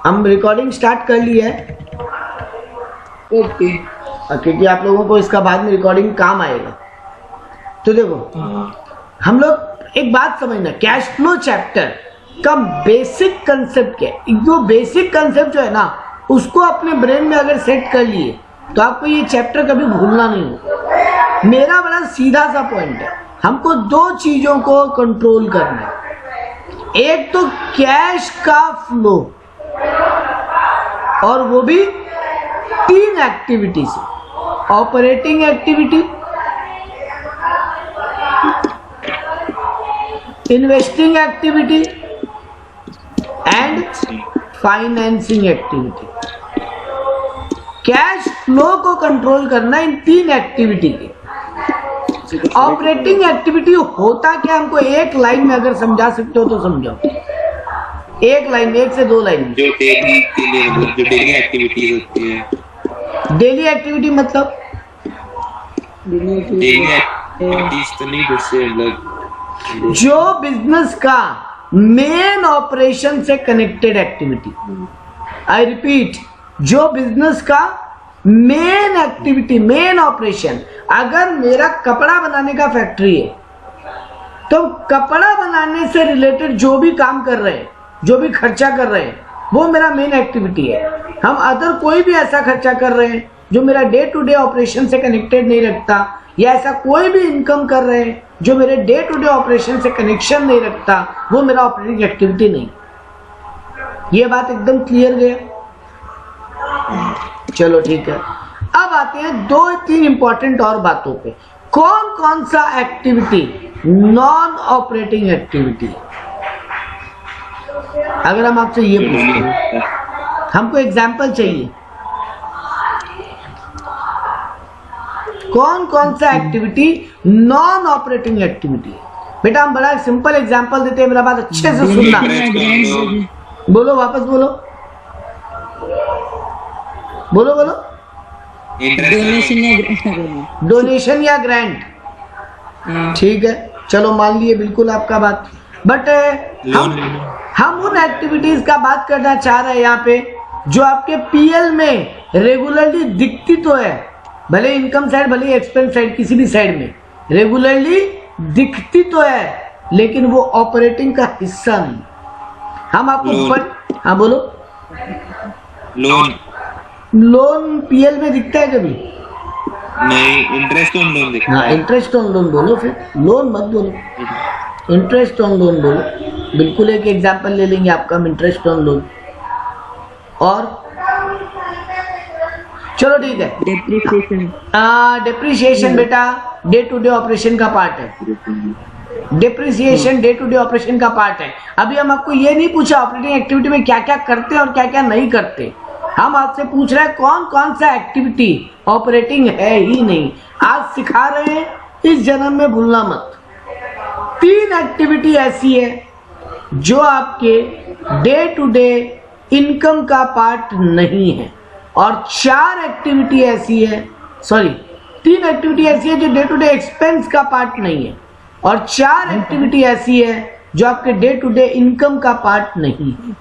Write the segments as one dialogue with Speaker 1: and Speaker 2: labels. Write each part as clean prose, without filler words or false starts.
Speaker 1: हम recording start कर ली है।
Speaker 2: ओके।
Speaker 1: क्योंकि आप लोगों को इसका बाद में रिकॉर्डिंग काम आएगा। तो देखो, हम लोग एक बात समझना, कैश फ्लो चैप्टर का बेसिक कंसेप्ट क्या है। जो बेसिक कंसेप्ट जो है ना, उसको अपने ब्रेन में अगर सेट कर लिए तो आपको ये चैप्टर कभी भूलना नहीं होगा। मेरा बड़ा सीधा सा पॉइंट है, हमको दो चीजों को कंट्रोल करना है। एक तो कैश का फ्लो, और वो भी 3 एक्टिविटी से, operating activity, investing activity and financing activity. Cash flow को कंट्रोल करना इन 3 एक्टिविटी के। ऑपरेटिंग एक्टिविटी होता क्या, हमको एक लाइन में अगर समझा सकते हो तो समझाओ। एक लाइन, 1 से 2 लाइन।
Speaker 3: जो डेली के लिए, जो डेली एक्टिविटीज होती है।
Speaker 1: डेली एक्टिविटी मतलब
Speaker 3: डेली एक्टिविटीज तो नहीं, जैसे मतलब
Speaker 1: जो बिजनेस का मेन ऑपरेशन से कनेक्टेड एक्टिविटी। आई रिपीट, जो बिजनेस का मेन एक्टिविटी, मेन ऑपरेशन। अगर मेरा कपड़ा बनाने का फैक्ट्री है तो कपड़ा बनाने से रिलेटेड जो भी काम कर रहे हैं, जो भी खर्चा कर रहे हैं, वो मेरा मेन एक्टिविटी है। हम अदर कोई भी ऐसा खर्चा कर रहे हैं जो मेरा डे टू डे ऑपरेशन से कनेक्टेड नहीं रखता, या ऐसा कोई भी इनकम कर रहे हैं जो मेरे डे टू डे ऑपरेशन से कनेक्शन नहीं रखता, वो मेरा ऑपरेटिंग एक्टिविटी नहीं। ये बात एकदम क्लियर गया? चलो ठीक है। अब आते हैं 2-3 इंपॉर्टेंट और बातों पे। कौन कौन सा एक्टिविटी नॉन ऑपरेटिंग एक्टिविटी? अगर हम आपसे ये पूछते हैं, हमको एग्जाम्पल चाहिए, कौन कौन सा एक्टिविटी नॉन ऑपरेटिंग एक्टिविटी है? बेटा हम बड़ा सिंपल एग्जांपल देते हैं, मेरा बात अच्छे से सुनना। बोलो, वापस बोलो, बोलो बोलो। डोनेशन या ग्रांट, ठीक है, चलो मान लिए बिल्कुल आपका बात। बट हम उन एक्टिविटीज का बात करना चाह रहे हैं यहाँ पे जो आपके पीएल में रेगुलरली दिखती तो है, भले इनकम साइड भले एक्सपेंस साइड, किसी भी साइड में रेगुलरली दिखती तो है, लेकिन वो ऑपरेटिंग का हिस्सा नहीं। हम आपको हाँ बोलो। लोन पीएल में दिखता है कभी?
Speaker 3: नहीं, इंटरेस्ट ऑन लोन दिखता है।
Speaker 1: हाँ, इंटरेस्ट ऑन लोन बोलो, फिर लोन मत बोलो, इंटरेस्ट ऑन लोन बोलो। बिल्कुल एक एग्जांपल ले लेंगे आपका, हम इंटरेस्ट ऑन लोन। और चलो ठीक है, डेप्रिसिएशन बेटा डे टू डे ऑपरेशन का पार्ट है। Depreciation day to day operation का पार्ट है। अभी हम आपको ये नहीं पूछा ऑपरेटिंग एक्टिविटी में क्या क्या करते हैं और क्या क्या नहीं करते। हम आपसे पूछ रहे हैं कौन कौन सा एक्टिविटी ऑपरेटिंग है ही नहीं। आज सिखा रहे हैं, इस जन्म में भूलना मत। 3 एक्टिविटी ऐसी है जो आपके डे टू डे इनकम का पार्ट नहीं है, और 4 एक्टिविटी ऐसी है, 3 एक्टिविटी ऐसी है जो डे टू डे एक्सपेंस का पार्ट नहीं है, और 4 एक्टिविटी ऐसी है जो आपके डे टू डे इनकम का पार्ट नहीं है।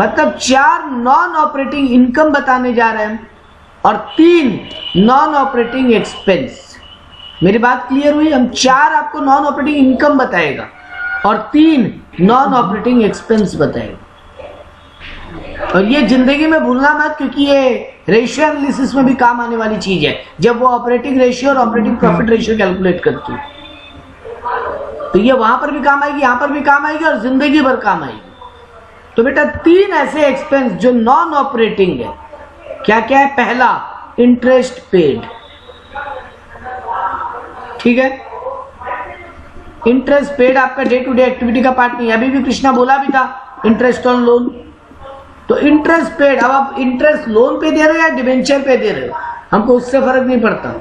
Speaker 1: मतलब 4 नॉन ऑपरेटिंग इनकम बताने जा रहे हैं और 3 नॉन ऑपरेटिंग एक्सपेंस। मेरी बात क्लियर हुई? हम 4 आपको नॉन ऑपरेटिंग इनकम बताएगा और 3 नॉन ऑपरेटिंग एक्सपेंस बताएगा। और ये जिंदगी में भूलना मत, क्योंकि ये रेशियो एनालिसिस में भी काम आने वाली चीज है, जब वो ऑपरेटिंग रेशियो और ऑपरेटिंग प्रॉफिट रेशियो कैलकुलेट करती है, तो ये वहां पर भी काम आएगी, यहां पर भी काम आएगी और जिंदगी भर काम आएगी। तो बेटा 3 ऐसे एक्सपेंस जो नॉन ऑपरेटिंग है, क्या क्या है? पहला, इंटरेस्ट पेड, ठीक है, इंटरेस्ट पेड आपका डे टू डे एक्टिविटी का पार्ट नहीं है। अभी भी कृष्णा बोला भी था इंटरेस्ट ऑन लोन, तो इंटरेस्ट पेड। अब आप इंटरेस्ट लोन पे दे रहे हो या डिवेंचर पे दे रहे हो, हमको उससे फर्क नहीं पड़ता।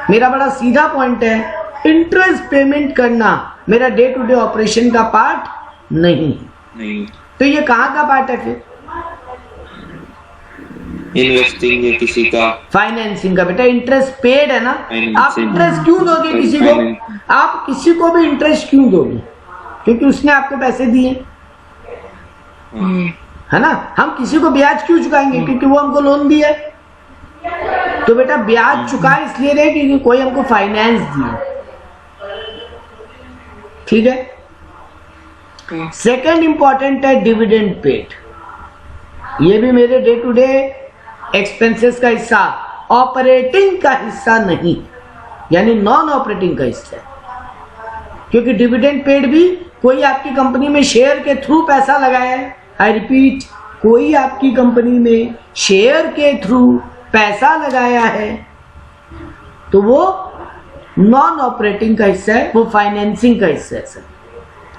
Speaker 1: मेरा बड़ा सीधा पॉइंट है, इंटरेस्ट पेमेंट करना मेरा डे टू डे ऑपरेशन का पार्ट नहीं। तो ये कहाँ का पार्ट है फिर?
Speaker 3: इन्वेस्टिंग है किसी का,
Speaker 1: फाइनेंसिंग का। बेटा इंटरेस्ट पेड है ना, आप इंटरेस्ट क्यों दोगे किसी को? आप किसी को भी इंटरेस्ट क्यों दोगे? क्योंकि उसने आपको पैसे दिए। है ना। हम किसी को ब्याज क्यों चुकाएंगे? क्योंकि वो हमको लोन दिया है। तो बेटा ब्याज चुका इसलिए रहे क्योंकि कोई हमको फाइनेंस दिया। ठीक है। सेकंड इंपॉर्टेंट है डिविडेंड पेड। ये भी मेरे डे टू डे एक्सपेंसेस का हिस्सा, ऑपरेटिंग का हिस्सा नहीं, यानी नॉन ऑपरेटिंग का हिस्सा है। क्योंकि डिविडेंड पेड भी कोई आपकी कंपनी में शेयर के थ्रू पैसा लगाया है। आई रिपीट, कोई आपकी कंपनी में शेयर के थ्रू पैसा लगाया है तो वो नॉन ऑपरेटिंग का हिस्सा है, वो फाइनेंसिंग का हिस्सा है सर।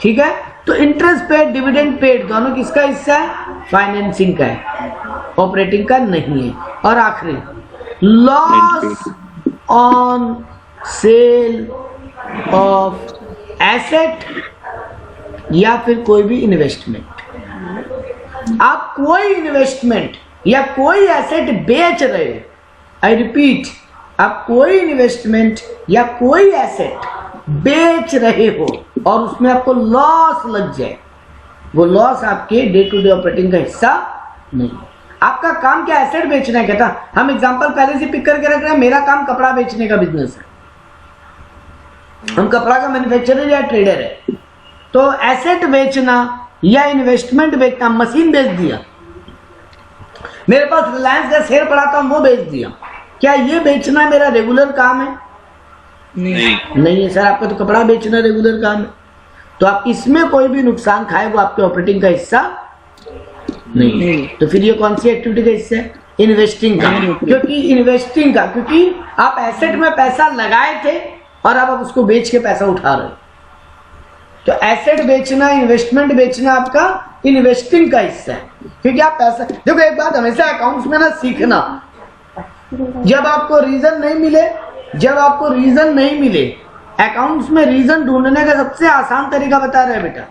Speaker 1: ठीक है। तो इंटरेस्ट पेड, डिविडेंड पेड दोनों किसका हिस्सा है? फाइनेंसिंग का है, ऑपरेटिंग का नहीं है। और आखिरी, loss on sale of asset या फिर कोई भी इन्वेस्टमेंट। आप कोई इन्वेस्टमेंट या कोई एसेट बेच रहे हो, आई रिपीट, आप कोई इन्वेस्टमेंट या कोई एसेट बेच रहे हो और उसमें आपको लॉस लग जाए, वो लॉस आपके डे टू डे ऑपरेटिंग का हिस्सा नहीं। आपका काम क्या? एसेट बेचना है। कहता हम एग्जांपल पहले से पिक करके रख रहे हैं, मेरा काम कपड़ा बेचने का बिजनेस है, हम कपड़ा का मैन्युफैक्चरर या ट्रेडर है। तो एसेट बेचना या इन्वेस्टमेंट बेचना, मशीन बेच दिया, मेरे पास रिलायंस का शेयर पड़ा था, वो बेच दिया, क्या ये बेचना मेरा रेगुलर काम है? नहीं है सर। आपका तो कपड़ा बेचना रेगुलर काम है। तो आप इसमें कोई भी नुकसान खाए वो आपके ऑपरेटिंग का हिस्सा नहीं। तो फिर ये कौन सी एक्टिविटी का हिस्सा है? इन्वेस्टिंग का। क्योंकि इन्वेस्टिंग का, क्योंकि आप एसेट में पैसा लगाए थे और अब आप उसको बेच के पैसा उठा रहे हो। तो एसेट बेचना, इन्वेस्टमेंट बेचना आपका इन्वेस्टिंग का हिस्सा है। क्योंकि आप पैसा, देखो एक बात हमेशा अकाउंट्स में ना सीखना, जब आपको रीजन नहीं मिले, अकाउंट्स में रीजन ढूंढने का सबसे आसान तरीका बता रहे हैं बेटा,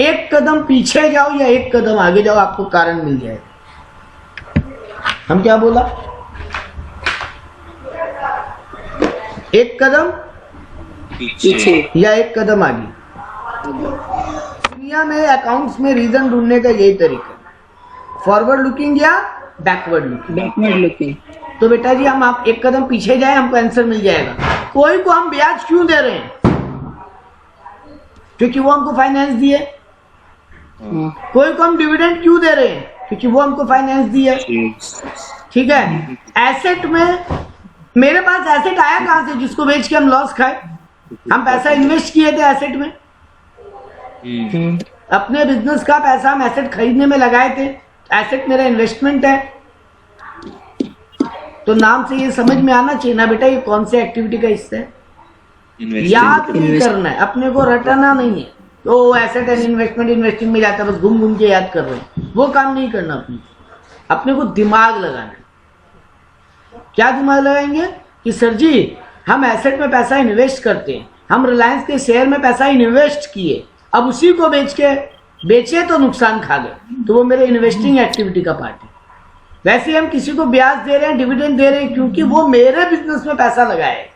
Speaker 1: एक कदम पीछे जाओ या एक कदम आगे जाओ, आपको कारण मिल जाएगा। हम क्या बोला? एक कदम पीछे या एक कदम आगे। दुनिया में अकाउंट्स में रीजन ढूंढने का यही तरीका, फॉरवर्ड लुकिंग या बैकवर्ड लुकिंग। तो बेटा जी हम आप एक कदम पीछे जाए, हमको आंसर मिल जाएगा। कोई को हम ब्याज क्यों दे रहे हैं? क्योंकि वो हमको फाइनेंस दिए। कोई को हम डिविडेंड क्यों दे रहे हैं? क्योंकि वो हमको फाइनेंस दिए। ठीक है। एसेट में, मेरे पास एसेट आया कहां से जिसको बेच के हम लॉस खाए? हम पैसा इन्वेस्ट किए थे एसेट में, अपने बिजनेस का पैसा हम एसेट खरीदने में लगाए थे। एसेट मेरा इन्वेस्टमेंट है। तो नाम से ये समझ में आना चाहिए ना बेटा ये कौन सी एक्टिविटी का हिस्सा है। याद नहीं करना है, अपने को रटना नहीं है। तो एसेट एंड इन्वेस्टमेंट, इन्वेस्टिंग में जाता है, बस घूम घूम के याद कर रहे हैं, वो काम नहीं करना। अपने को दिमाग लगाना है। क्या दिमाग लगाएंगे कि सर जी हम एसेट में पैसा इन्वेस्ट करते हैं, हम रिलायंस के शेयर में पैसा इन्वेस्ट किए, अब उसी को बेचे तो नुकसान खा गए, तो वो मेरे इन्वेस्टिंग एक्टिविटी का पार्ट है। वैसे हम किसी को ब्याज दे रहे हैं, डिविडेंड दे रहे हैं, क्योंकि वो मेरे बिजनेस में पैसा लगाया है,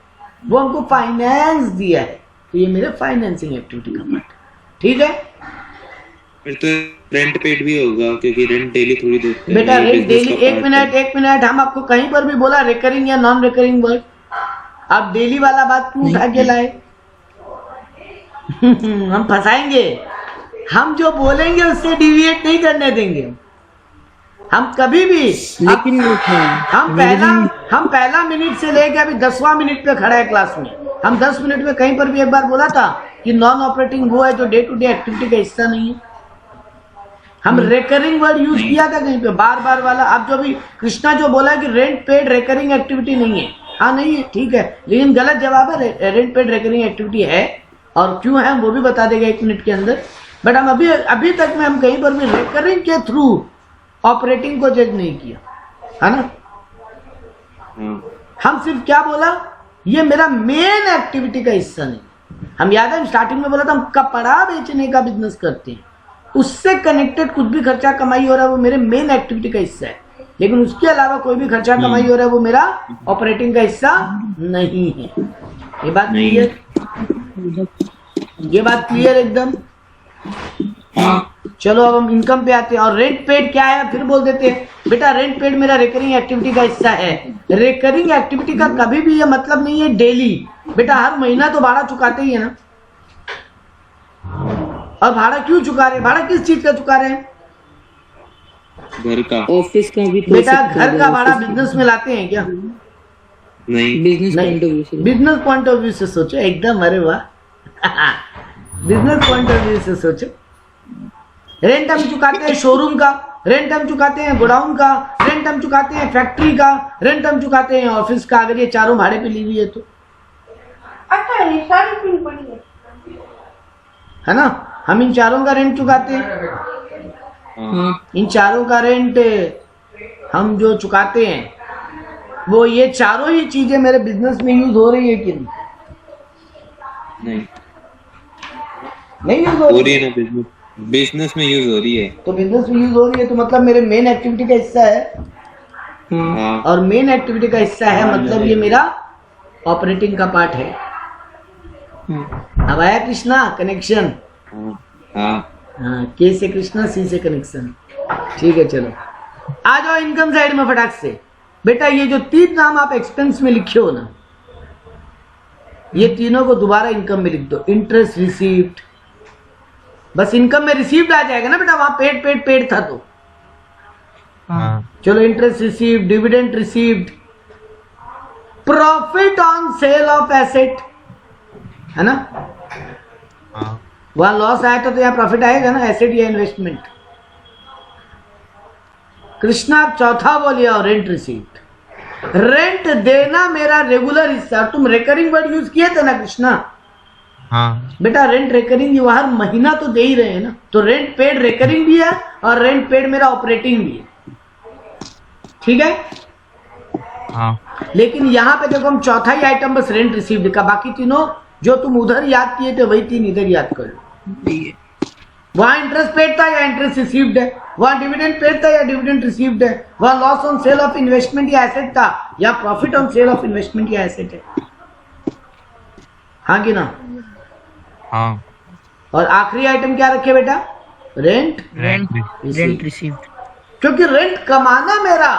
Speaker 1: वो हमको फाइनेंस दिया है, तो ये मेरे फाइनेंसिंग एक्टिविटी का पार्ट है। ठीक है।
Speaker 3: फिर तो रेंट पेड भी होगा क्योंकि रेंट डेली थोड़ी देते हैं
Speaker 1: बेटा। रेंट डेली, एक मिनट, हम आपको कहीं पर भी बोला रिकरिंग या नॉन रिकरिंग वर्ड? आप डेली वाला बात क्यों उठा के लाए? हम फंसाएंगे, हम जो बोलेंगे उससे डिविएट नहीं करने देंगे हम कभी भी। लेकिन हम पहला मिनट से लेकर अभी 10वां मिनट पे खड़ा है क्लास में। हम 10 मिनट में कहीं पर भी एक बार बोला था कि नॉन ऑपरेटिंग वो है जो डे टू डे एक्टिविटी का हिस्सा नहीं है। हम रेकरिंग वर्ड यूज किया था कहीं पे, बार बार वाला। अब जो भी कृष्णा जो बोला कि रेंट पेड रेकरिंग एक्टिविटी नहीं है, हाँ नहीं है, ठीक है, लेकिन गलत जवाब है। रेंट पेड रेकरिंग एक्टिविटी है, और क्यों है वो भी बता देगा 1 मिनट के अंदर। बट हम अभी तक में हम कहीं पर भी रेकरिंग के थ्रू ऑपरेटिंग को जज नहीं किया, है ना। हम सिर्फ क्या बोला, ये मेरा मेन एक्टिविटी का हिस्सा नहीं। हम याद है स्टार्टिंग में बोला था हम कपड़ा बेचने का बिजनेस करते हैं, उससे कनेक्टेड कुछ भी खर्चा कमाई हो रहा है वो मेरे मेन एक्टिविटी का हिस्सा है, लेकिन उसके अलावा कोई भी खर्चा कमाई हो रहा है वो मेरा ऑपरेटिंग का हिस्सा नहीं है। ये बात क्लियर? ये बात क्लियर एकदम? चलो अब हम इनकम पे आते हैं। और रेंट पेड क्या है फिर बोल देते हैं। बेटा रेंट पेड मेरा रिकरिंग एक्टिविटी का हिस्सा है। रिकरिंग एक्टिविटी का कभी भी ये मतलब नहीं है डेली। बेटा हर महीना तो भाड़ा चुकाते ही है ना। और भाड़ा क्यों चुका रहे हैं? भाड़ा किस चीज का चुका रहे हैं?
Speaker 3: घर का।
Speaker 2: ऑफिस का भी तो
Speaker 1: बेटा
Speaker 2: सकता
Speaker 1: घर
Speaker 2: है,
Speaker 1: का भाड़ा
Speaker 2: ऑफिस
Speaker 1: बिजनेस में लाते हैं क्या?
Speaker 3: नहीं,
Speaker 2: बिजनेस पॉइंट ऑफ व्यू से।
Speaker 1: बिजनेस पॉइंट ऑफ व्यू से सोचो एकदम। अरे वाह बिजनेस पॉइंट ऑफ व्यू से सोचो। रेंट हम चुकाते हैं शोरूम का, रेंट हम चुकाते हैं गोडाउन का, रेंट हम चुकाते हैं फैक्ट्री का, रेंट हम चुकाते हैं ऑफिस का। अगर ये चारों भाड़े पे ली हुई है तो
Speaker 4: अच्छा ये सारी पिन पड़ी
Speaker 1: है ना। हम इन चारों का रेंट चुकाते हैं।
Speaker 2: हाँ
Speaker 1: इन चारों का रेंट हम जो चुकाते हैं वो ये चारों ही चीजें मेरे बिजनेस में यूज हो रही है कि नहीं?
Speaker 3: नहीं
Speaker 1: नहीं यूज हो
Speaker 3: हो
Speaker 1: रही
Speaker 3: रही है ना, बिजनेस में यूज हो रही है।
Speaker 1: तो बिजनेस में यूज हो रही है तो मतलब मेरे मेन एक्टिविटी का हिस्सा है।
Speaker 2: हाँ
Speaker 3: हाँ
Speaker 1: और मेन एक्टिविटी का हिस्सा है मतलब ये मेरा ऑपरेटिंग का पार्ट है।
Speaker 2: हाँ
Speaker 1: अब आया कृष्णा कनेक्शन।
Speaker 3: हाँ हाँ।
Speaker 1: हाँ के से कृष्णा सी से कनेक्शन। ठीक है चलो आ जाओ इनकम साइड में फटाक से। बेटा ये जो तीन नाम आप एक्सपेंस में लिखे हो ना, ये तीनों को दोबारा इनकम में लिख दो। इंटरेस्ट रिसीव्ड, बस इनकम में रिसीव्ड आ जाएगा ना बेटा, वहां पेड पेड पेड था तो।
Speaker 2: हाँ
Speaker 1: चलो interest received, dividend received, profit on sale of asset, है ना। वहां लॉस आया तो यहाँ प्रॉफिट आएगा ना, एसेट या इन्वेस्टमेंट। कृष्णा आप चौथा बोलिए। और रेंट रिसीव्ड, रेंट देना मेरा रेगुलर हिस्सा। तुम रिकरिंग वर्ड यूज किए थे ना कृष्णा।
Speaker 5: हाँ
Speaker 1: बेटा रेंट रिकरिंग वो हर महीना तो दे ही रहे हैं ना, तो रेंट पेड रिकरिंग भी है और रेंट पेड मेरा ऑपरेटिंग भी है। ठीक है।
Speaker 5: हाँ
Speaker 1: लेकिन यहाँ पे देखो हम चौथा ही आइटम बस रेंट रिसीव्ड का, बाकी तीनों जो तुम उधर याद किए थे वही तीन इधर याद कर लो। वहां इंटरेस्ट पेड था या इंटरेस्ट रिसीव्ड है, वहां डिविडेंड पेड था या डिविडेंड रिसीव्ड है, वहां loss on sale of investment या एसेट था या profit on sale of investment या एसेट है। हाँ कि ना।
Speaker 5: हाँ।
Speaker 1: और आखिरी आइटम क्या रखे बेटा? Rent
Speaker 2: rent received.
Speaker 1: क्योंकि रेंट कमाना मेरा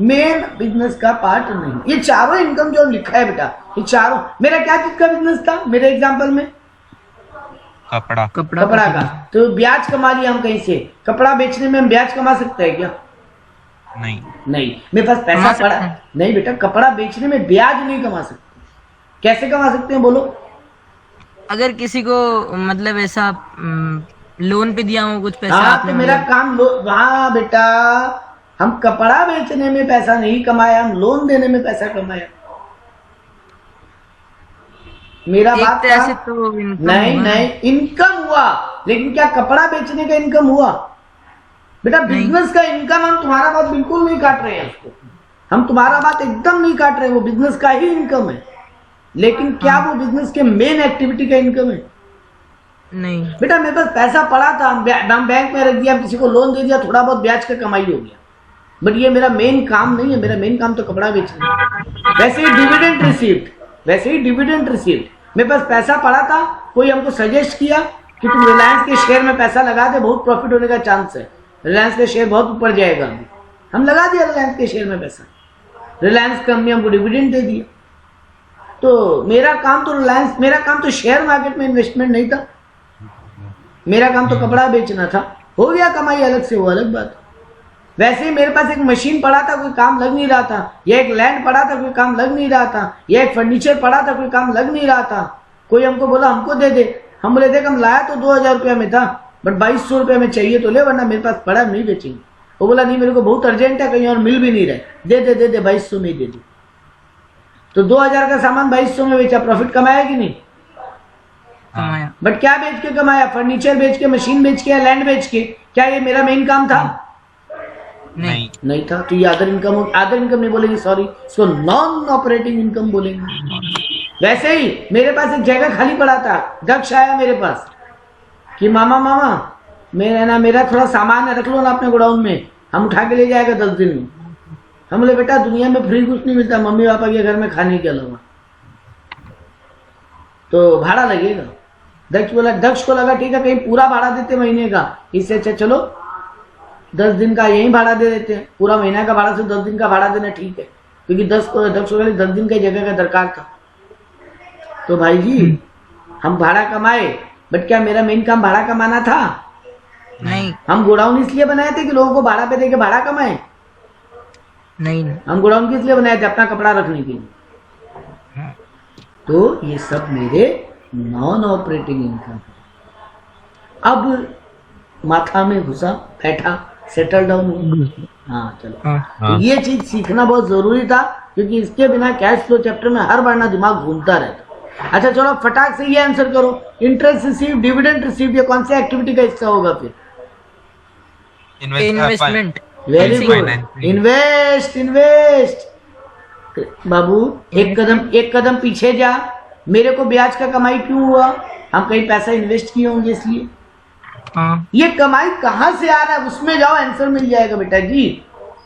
Speaker 1: मेन बिजनेस का पार्ट नहीं। ये चारों इनकम जो लिखा है बेटा, ये चारों मेरा क्या चीज का बिजनेस था मेरे एग्जांपल में?
Speaker 5: कपड़ा
Speaker 1: कपड़ा का। तो ब्याज कमा लिया हम कहीं से। कपड़ा बेचने में हम ब्याज कमा सकते हैं क्या?
Speaker 5: नहीं।
Speaker 1: नहीं, मेरे पास पैसा पड़ा नहीं बेटा। कपड़ा बेचने में ब्याज नहीं कमा सकते। कैसे कमा सकते हैं बोलो?
Speaker 2: अगर किसी को मतलब ऐसा लोन पे दिया हो कुछ पैसा
Speaker 1: हाँ
Speaker 2: आपने,
Speaker 1: तो मेरा काम वहाँ बेटा हम कपड़ा बेचने में पैसा नहीं कमाया, हम लोन देने में पैसा कमाया। मेरा
Speaker 2: एक
Speaker 1: बात
Speaker 2: तरह से
Speaker 1: था
Speaker 2: तो इनकम
Speaker 1: नहीं
Speaker 2: हुआ।
Speaker 1: नहीं इनकम हुआ, लेकिन क्या कपड़ा बेचने का इनकम हुआ? बेटा बिजनेस का इनकम हम तुम्हारा बात बिल्कुल नहीं काट रहे हैं उसको, हम तुम्हारा बात एकदम नहीं काट रहे। वो बिजनेस का ही इनकम है, लेकिन क्या वो बिजनेस के मेन एक्टिविटी का इनकम है?
Speaker 2: नहीं
Speaker 1: बेटा मेरे पास पैसा पड़ा था, हम बैंक में रख दिया, किसी को लोन दे दिया, थोड़ा बहुत ब्याज का कमाई हो गया, बट ये मेरा मेन काम नहीं है। मेरा मेन काम तो कपड़ा बेचना है। वैसे ही डिविडेंड रिसीव्ड, वैसे ही डिविडेंड रिसीव्ड। मेरे पास पैसा पड़ा था, कोई हमको सजेस्ट किया कि तुम रिलायंस के शेयर में पैसा लगा दे, बहुत प्रॉफिट होने का चांस है, रिलायंस का शेयर बहुत ऊपर जाएगा। हम लगा दिया रिलायंस के शेयर में पैसा, रिलायंस कंपनी हमको डिविडेंड दे दिया। तो मेरा काम तो रिलायंस, मेरा काम तो शेयर मार्केट में इन्वेस्टमेंट नहीं था, मेरा काम तो कपड़ा बेचना था। हो गया कमाई अलग से, वो अलग बात। वैसे ही मेरे पास एक मशीन पड़ा था, कोई काम लग नहीं रहा था, या एक लैंड पड़ा था, कोई काम लग नहीं रहा था, या एक फर्नीचर पड़ा था, कोई काम लग नहीं रहा था। कोई हमको बोला हमको दे दे, हम बोले देख हम लाया तो 2000 रुपया में था, बट 2200 रुपया में चाहिए तो ले, वरना मेरे पास पड़ा नहीं बेचेंगे। वो बोला नहीं मेरे को बहुत अर्जेंट है, कहीं और मिल भी नहीं रहे, दे दे दे दे 2200 में ही दे दे। तो 2000 का सामान 2200 में बेचा, प्रॉफिट कमाया कि नहीं?
Speaker 2: कमाया।
Speaker 1: बट क्या बेच के कमाया? फर्नीचर बेच के, मशीन बेच के, लैंड बेच के। क्या ये मेरा मेन काम था?
Speaker 2: नहीं
Speaker 1: नहीं था। तो ये अदर इनकम, अदर इनकम नहीं बोलेंगे, सॉरी, इसको नॉन ऑपरेटिंग इनकम बोलेंगे। वैसे ही मेरे पास एक जगह खाली पड़ा था, दक्ष आया मेरे पास कि मामा मेरा थोड़ा सामान है, रख लो ना अपने गोडाउन में, हम उठा के ले जाएगा 10 दिन में। हम बोले बेटा दुनिया में फ्री कुछ नहीं मिलता, मम्मी पापा के घर में खाने के अलावा, तो भाड़ा लगेगा। दक्ष को लगा ठीक है कहीं पूरा भाड़ा देते महीने का, इससे अच्छा चलो 10 दिन का यही भाड़ा दे देते हैं, पूरा महीना का भाड़ा से 10 दिन का भाड़ा देना ठीक है, क्योंकि दक्ष को 10 दिन की जगह का दरकार था। तो भाई जी हम भाड़ा कमाए, बट क्या मेरा मेन काम भाड़ा कमाना था?
Speaker 2: नहीं
Speaker 1: हम गोडाउन इसलिए बनाए थे कि लोगों को भाड़ा पे देके भाड़ा कमाए?
Speaker 2: नहीं
Speaker 1: हम गोडाउन किस लिए बनाए थे? अपना कपड़ा रखने के लिए। तो ये सब मेरे नॉन ऑपरेटिंग इनकम। अब माथा में घुसा, बैठा, सेटल डाउन हुआ। हाँ चलो,
Speaker 2: हाँ।
Speaker 1: ये चीज सीखना बहुत जरूरी था, क्योंकि इसके बिना कैश फ्लो चैप्टर में हर बार ना दिमाग घूमता रहता। अच्छा चलो फटाक से ये आंसर करो, इंटरेस्ट रिसीव, डिविडेंड रिसीव, ये कौन सी एक्टिविटी का हिस्सा होगा फिर?
Speaker 2: इन्वेस्टमेंट।
Speaker 1: Very good, invest. बाबू एक कदम पीछे जा, मेरे को ब्याज का कमाई क्यों हुआ? हम कहीं पैसा इन्वेस्ट किए होंगे इसलिए।
Speaker 2: हाँ।
Speaker 1: ये कमाई कहाँ से आ रहा है उसमें जाओ, आंसर मिल जाएगा बेटा जी।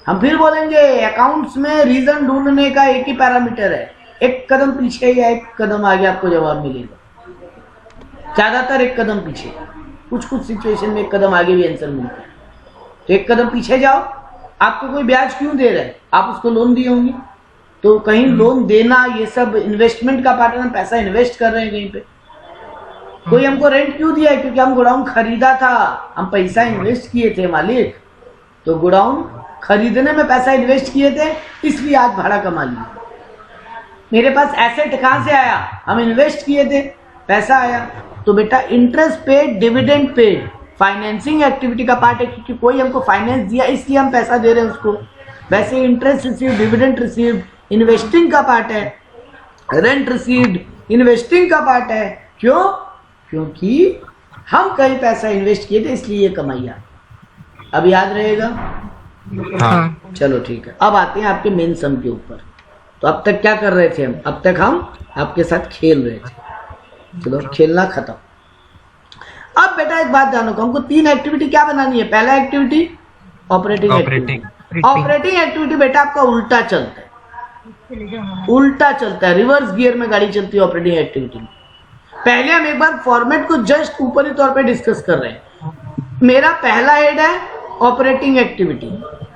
Speaker 1: हम फिर बोलेंगे अकाउंट्स में रीजन ढूंढने का एक ही पैरामीटर है, एक कदम पीछे या एक कदम आगे आपको जवाब मिलेगा। ज्यादातर एक कदम पीछे, कुछ सिचुएशन में एक कदम आगे भी आंसर मिलता है। तो एक कदम पीछे जाओ, आपको कोई ब्याज क्यों दे रहा है? आप उसको लोन दिए होंगे, तो कहीं लोन देना ये सब इन्वेस्टमेंट का पार्ट है, पैसा इन्वेस्ट कर रहे हैं कहीं पे। कोई हमको रेंट क्यों दिया है? क्योंकि हम गोडाउन खरीदा था, हम पैसा इन्वेस्ट किए थे मालिक, तो गोडाउन खरीदने में पैसा इन्वेस्ट किए थे, इसलिए आज भाड़ा कमा लिया। मेरे पास एसेट कहां से आया? हम इन्वेस्ट किए थे, पैसा आया। तो बेटा interest paid, dividend paid financing activity का पार्ट है, क्योंकि कोई हमको फाइनेंस दिया इसलिए हम पैसा दे रहे हैं उसको। वैसे interest receive, dividend receive investing का पार्ट है, रेंट रिसीव्ड इन्वेस्टिंग का पार्ट है। क्यों? क्योंकि हम कहीं पैसा इन्वेस्ट किए थे इसलिए ये कमाइया। अब याद रहेगा?
Speaker 2: हाँ।
Speaker 1: चलो ठीक है, अब आते हैं आपके मेन सम के ऊपर। तो अब तक क्या कर रहे थे हम? अब तक हम आपके साथ खेल रहे थे। चलो खेलना खत्म। अब बेटा एक बात ध्यान रखो, हमको 3 एक्टिविटी क्या बनानी है? पहला activity operating activity. Operating activity बेटा आपका उल्टा चलता है, उल्टा चलता है, रिवर्स गियर में गाड़ी चलती है ऑपरेटिंग एक्टिविटी में। पहले हम एक बार फॉर्मेट को जस्ट ऊपरी तौर पे डिस्कस कर रहे हैं। मेरा पहला हेड है ऑपरेटिंग एक्टिविटी,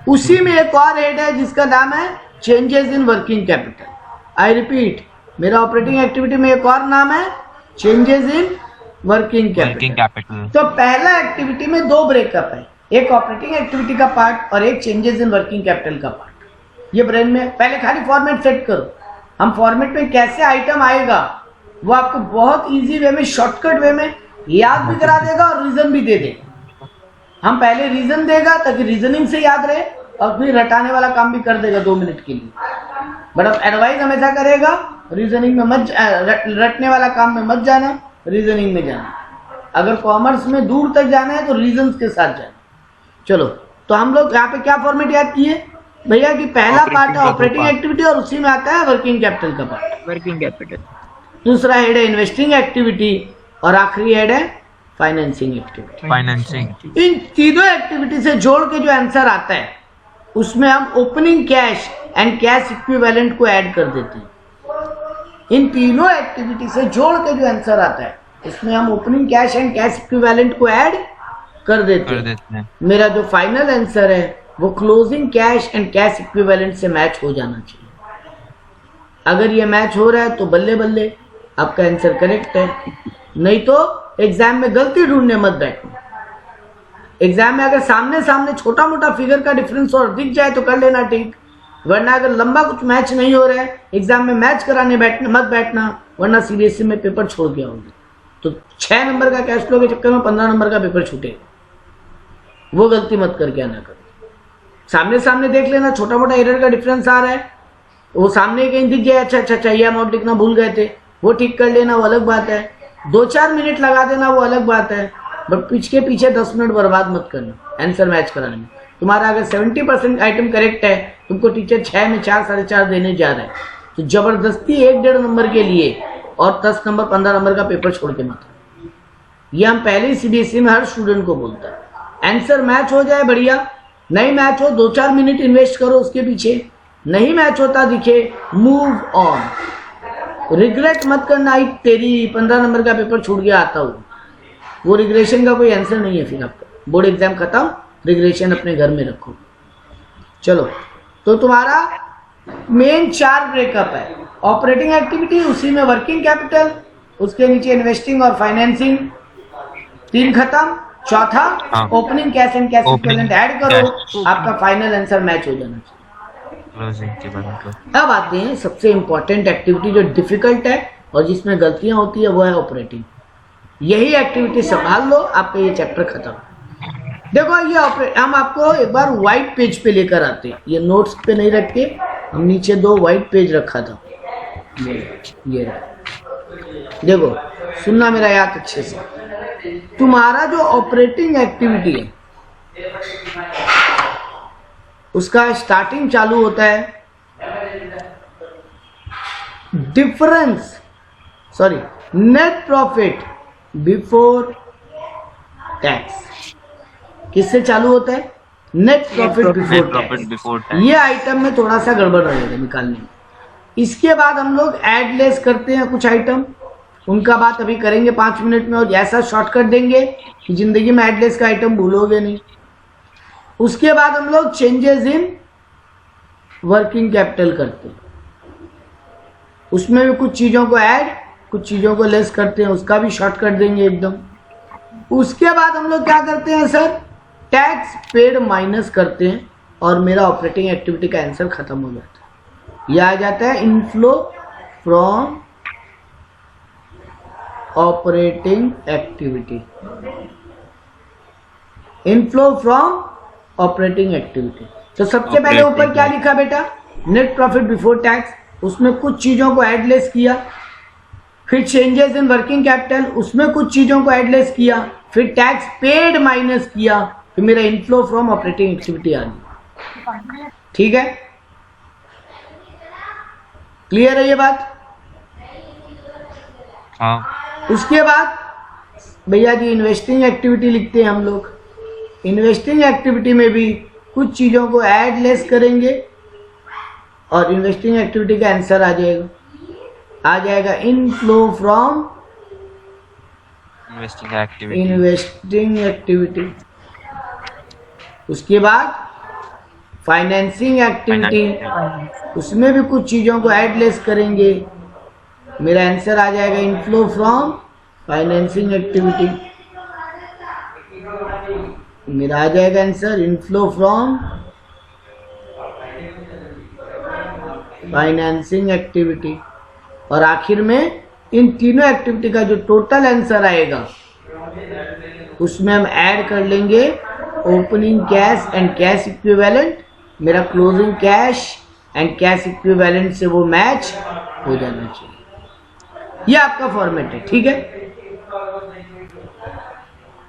Speaker 1: उसी में एक और हेड है जिसका नाम है changes in working capital. I repeat, मेरा ऑपरेटिंग एक्टिविटी में एक और नाम है चेंजेस इन वर्किंग कैपिटल। तो पहला एक्टिविटी में 2 ब्रेकअप है, एक ऑपरेटिंग एक्टिविटी का पार्ट और एक चेंजेस इन वर्किंग कैपिटल का पार्ट। ये ब्रेन में पहले खाली फॉर्मेट सेट करो। हम फॉर्मेट में कैसे आइटम आएगा वो आपको बहुत इजी वे में, शॉर्टकट वे में याद भी करा देगा और रीजन भी दे देगा। हम पहले रीजन देगा ताकि रीजनिंग से याद रहे, और फिर रटाने वाला काम भी कर देगा 2 मिनट के लिए। बट अब एडवाइस हमेशा करेगा रीजनिंग में मत, रटने वाला काम में मत जाना, रीजनिंग में जाना। अगर कॉमर्स में दूर तक जाना है तो रीजन के साथ जाना। चलो, तो हम लोग यहाँ पे क्या फॉर्मेट याद किए भैया कि पहला पार्ट है ऑपरेटिंग एक्टिविटी और उसी में आता है वर्किंग कैपिटल का पार्ट।
Speaker 2: Working capital.
Speaker 1: दूसरा हेड है इन्वेस्टिंग एक्टिविटी और आखिरी हेड है फाइनेंसिंग एक्टिविटी।
Speaker 5: फाइनेंसिंग।
Speaker 1: इन तीनों एक्टिविटी से जोड़ के जो आंसर आता है उसमें हम opening cash and cash equivalent को ऐड कर देते हैं। इन तीनों एक्टिविटी से जोड़ के जो आंसर आता है इसमें हम opening cash and cash equivalent को ऐड कर देते हैं। मेरा जो फाइनल आंसर है वो closing cash and cash equivalent से मैच हो जाना चाहिए। अगर ये मैच हो रहा है तो बल्ले बल्ले, आपका आंसर करेक्ट है। नहीं तो एग्जाम में गलती ढूंढने मत बैठना। एग्जाम में अगर सामने सामने छोटा मोटा फिगर का डिफरेंस और दिख जाए तो कर लेना ठीक, वरना अगर लंबा कुछ मैच नहीं हो रहा है एग्जाम में मैच कराने मत बैठना, वरना सीबीएसई में पेपर छोड़ के आओगे तो 6 नंबर का कैश फ्लो के चक्कर में 15 नंबर का पेपर छूटेगा। वो गलती मत करके आना करो। सामने सामने देख लेना, छोटा मोटा एरर का डिफरेंस आ रहा है, वो सामने कहीं दिख गया, अच्छा ये अमाउंट लिखना भूल गए थे, वो ठीक कर लेना, वो अलग बात है। 2-4 मिनट लगा देना, वो अलग बात है। बट पीछे 10 मिनट बर्बाद मत करना आंसर मैच कराने में। तुम्हारा अगर 70% आइटम करेक्ट है, तुमको टीचर 6 में 4, 4.5 देने जा रहा है, तो जबरदस्ती 1-1.5 नंबर के लिए और 10 नंबर 15 नंबर का पेपर छोड़ के मत। ये हम पहले ही सीबीएसई में हर स्टूडेंट को बोलता है। आंसर मैच हो जाए बढ़िया, नहीं मैच हो 2-4 मिनट इन्वेस्ट करो उसके पीछे, नहीं मैच होता दिखे मूव ऑन। रिग्रेट मत करना, आई तेरी 15 नंबर का पेपर छूट गया आता हूँ, वो रिग्रेशन का कोई आंसर नहीं है। फिर आपका बोर्ड एग्जाम खत्म, रिग्रेशन अपने घर में रखो। चलो, तो तुम्हारा मेन 4 ब्रेकअप है। ऑपरेटिंग एक्टिविटी, उसी में वर्किंग कैपिटल, उसके नीचे इन्वेस्टिंग और फाइनेंसिंग, 3 खत्म। चौथा opening cash and cash equivalent add करो, आपका फाइनल आंसर मैच हो जाना चाहिए।
Speaker 5: क्लोजिंग के बाद
Speaker 1: अब आते हैं सबसे इंपॉर्टेंट एक्टिविटी जो डिफिकल्ट है और जिसमें गलतियां होती है, वो है ऑपरेटिंग। यही एक्टिविटी संभाल लो, आपका ये चैप्टर खत्म। देखो ये हम आपको एक बार व्हाइट पेज पे लेकर आते हैं, ये नोट्स पे नहीं रख के हम नीचे 2 व्हाइट पेज रखा था। ये देखो, सुनना मेरा याद अच्छे से। तुम्हारा जो ऑपरेटिंग एक्टिविटी है उसका स्टार्टिंग चालू होता है नेट प्रॉफिट बिफोर टैक्स। किससे चालू होता है? Net profit before tax. ये आइटम में थोड़ा सा गड़बड़ रहेगा निकालने में। इसके बाद हम लोग ऐड लेस करते हैं कुछ आइटम, उनका बात अभी करेंगे 5 मिनट में, और ऐसा शॉर्टकट देंगे कि जिंदगी में ऐड लेस का आइटम भूलोगे नहीं। उसके बाद हम लोग चेंजेस इन वर्किंग कैपिटल करते हैं, उसमें भी कुछ चीजों को ऐड कुछ चीजों को लेस करते हैं, उसका भी शॉर्टकट देंगे एकदम। उसके बाद हम लोग क्या करते हैं सर? टैक्स पेड माइनस करते हैं और मेरा ऑपरेटिंग एक्टिविटी का आंसर खत्म हो जाता है। यह आ जाता है inflow from operating activity. Inflow from operating activity. तो सबसे पहले ऊपर क्या लिखा बेटा? नेट प्रॉफिट बिफोर टैक्स, उसमें कुछ चीजों को ऐड लेस किया। फिर चेंजेस इन वर्किंग कैपिटल, उसमें कुछ चीजों को ऐड लेस किया। फिर टैक्स पेड माइनस किया, फिर मेरा इनफ्लो फ्रॉम ऑपरेटिंग एक्टिविटी आ गई। ठीक है, क्लियर है ये बात?
Speaker 5: हाँ।
Speaker 1: उसके बाद भैया जी इन्वेस्टिंग एक्टिविटी लिखते हैं हम लोग। इन्वेस्टिंग एक्टिविटी में भी कुछ चीजों को ऐड लेस करेंगे और इन्वेस्टिंग एक्टिविटी का आंसर आ जाएगा इनफ्लो फ्रॉम इन्वेस्टिंग एक्टिविटी। उसके बाद फाइनेंसिंग एक्टिविटी, उसमें भी कुछ चीजों को ऐड लेस करेंगे, मेरा आंसर आ जाएगा इनफ्लो फ्रॉम फाइनेंसिंग एक्टिविटी। मेरा आ जाएगा answer inflow from financing activity. और आखिर में इन तीनों एक्टिविटी का जो टोटल आंसर आएगा उसमें हम ऐड कर लेंगे opening cash and cash equivalent. मेरा closing cash and cash equivalent से वो मैच हो जाना चाहिए। ये आपका फॉर्मेट है, ठीक है।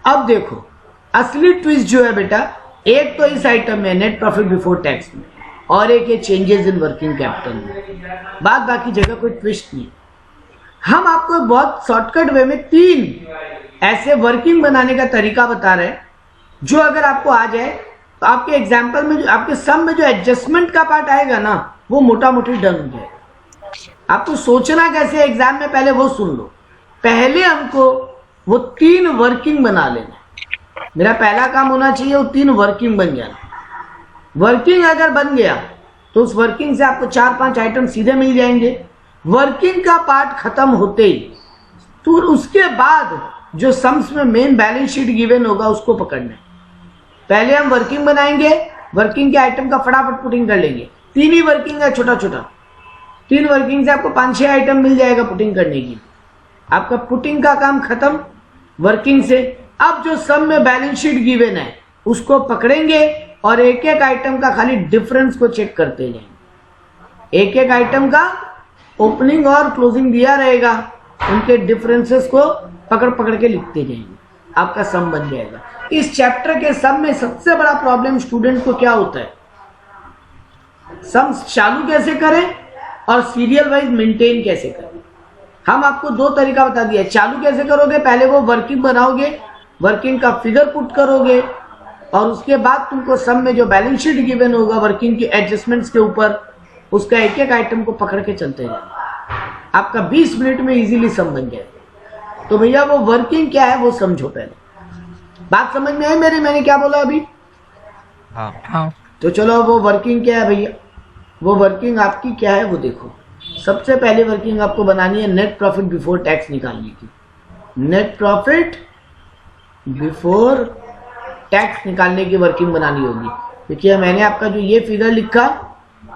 Speaker 1: अब देखो असली ट्विस्ट जो है बेटा, एक तो इस आइटम में नेट प्रॉफिट बिफोर टैक्स में, और एक ये चेंजेस इन वर्किंग कैपिटल में। बात बाकी जगह कोई ट्विस्ट नहीं। हम आपको बहुत शॉर्टकट वे में 3 ऐसे वर्किंग बनाने का तरीका बता रहे हैं जो अगर आपको आ जाए तो आपके एग्जाम्पल में जो आपके सम में जो एडजस्टमेंट का पार्ट आएगा ना, वो मोटा मोटी डन हो जाएगा। आपको सोचना कैसे एग्जाम में, पहले वो सुन लो। पहले हमको वो 3 वर्किंग बना लेना। मेरा पहला काम होना चाहिए वो 3 वर्किंग बन जाना। वर्किंग अगर बन गया तो उस वर्किंग से आपको 4-5 आइटम सीधे मिल जाएंगे। वर्किंग का पार्ट खत्म होते ही तो उसके बाद जो सम्स में मेन बैलेंस शीट गिवन होगा उसको पकड़ना है। पहले हम वर्किंग बनाएंगे, वर्किंग के आइटम का फटाफट पुटिंग कर लेंगे। 3 ही वर्किंग है, छोटा छोटा 3 वर्किंग से आपको 5-6 आइटम मिल जाएगा पुटिंग करने की। आपका पुटिंग का काम खत्म वर्किंग से। अब जो सम में बैलेंस शीट गिवन है उसको पकड़ेंगे और एक एक आइटम का खाली डिफरेंस को चेक करते जाएंगे। एक एक आइटम का ओपनिंग और क्लोजिंग दिया रहेगा, उनके डिफरेंसेस को पकड़ पकड़ के लिखते जाएंगे, आपका सम बन जाएगा। इस चैप्टर के सम में सबसे बड़ा प्रॉब्लम स्टूडेंट को क्या होता है? सम चालू कैसे करें और सीरियल वाइज मेंटेन कैसे करें। हम आपको 2 तरीका बता दिया। चालू कैसे करोगे? पहले वो वर्किंग बनाओगे, वर्किंग का फिगर पुट करोगे और उसके बाद तुमको सम में जो बैलेंस शीट गिवन होगा वर्किंग की एडजस्टमेंट्स के ऊपर, उसका एक एक आइटम को पकड़ के चलते जाओ। आपका 20 मिनट में इजीली सम बन जाएगा। तो भैया वो वर्किंग क्या है वो समझो पहले। बात समझ में आई मेरी, मैंने क्या बोला अभी?
Speaker 5: हाँ
Speaker 2: हाँ
Speaker 1: तो चलो वो वर्किंग क्या है भैया, वो वर्किंग आपकी क्या है वो देखो। सबसे पहले वर्किंग आपको बनानी है नेट प्रॉफिट बिफोर टैक्स निकालने की। नेट प्रॉफिट बिफोर टैक्स निकालने की वर्किंग बनानी होगी। देखिए मैंने आपका जो ये फिगर लिखा,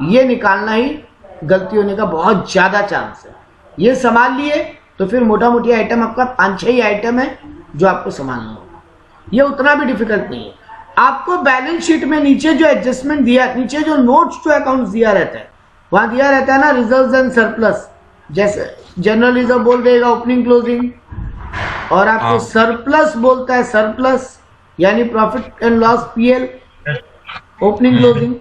Speaker 1: ये निकालना ही गलती होने का बहुत ज़्यादा चांस है। ये संभाल लिए तो फिर मोटा मोटी आइटम आपका 5-6 ही आइटम है जो आपको संभालना होगा। ये उतना भी डिफिकल्ट नहीं है। आपको बैलेंस शीट में नीचे जो एडजस्टमेंट दिया, नीचे जो नोट्स टू अकाउंट्स दिया रहता है, वहां दिया रहता है ना रिजर्व्स एंड सरप्लस। जैसे जनरल रिजर्व बोल देगा ओपनिंग क्लोजिंग, और आपको सरप्लस बोलता है सरप्लस यानी profit and loss PL opening closing.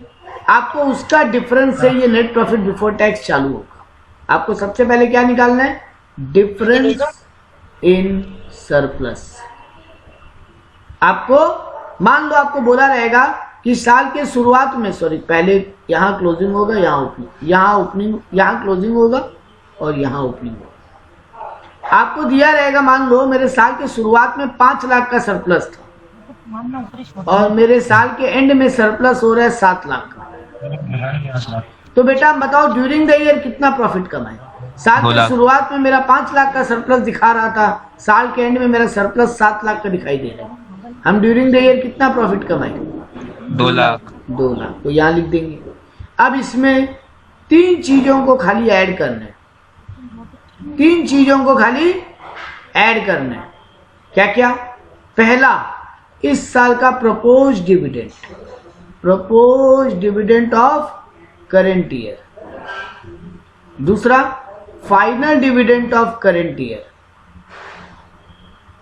Speaker 1: आपको उसका डिफरेंस से ये नेट प्रॉफिट बिफोर टैक्स चालू होगा। आपको सबसे पहले क्या निकालना है? Difference in surplus. आपको मान लो आपको बोला रहेगा कि साल के शुरुआत में, सॉरी पहले यहाँ क्लोजिंग होगा, यहाँ ओपनिंग, यहाँ ओपनिंग, यहाँ क्लोजिंग होगा और यहाँ ओपनिंग होगा। आपको दिया रहेगा मान लो मेरे साल के शुरुआत में 5 लाख का सरप्लस था और मेरे साल के एंड में सरप्लस हो रहा है 7 लाख का। तो बेटा बताओ ड्यूरिंग द ईयर कितना प्रॉफिट कमाए? साल की शुरुआत में मेरा 5 लाख का सरप्लस दिखा रहा था, साल के एंड में मेरा सरप्लस 7 लाख का दिखाई दे रहा है। हम ड्यूरिंग द ईयर कितना प्रॉफिट कमाए?
Speaker 5: 2 लाख।
Speaker 1: 2 लाख। तो यहाँ लिख देंगे। अब इसमें 3 चीजों को खाली ऐड करना है। 3 चीजों को खाली ऐड करना है। क्या क्या? पहला, इस साल का propose dividend, propose dividend of current year. दूसरा, final dividend of current year.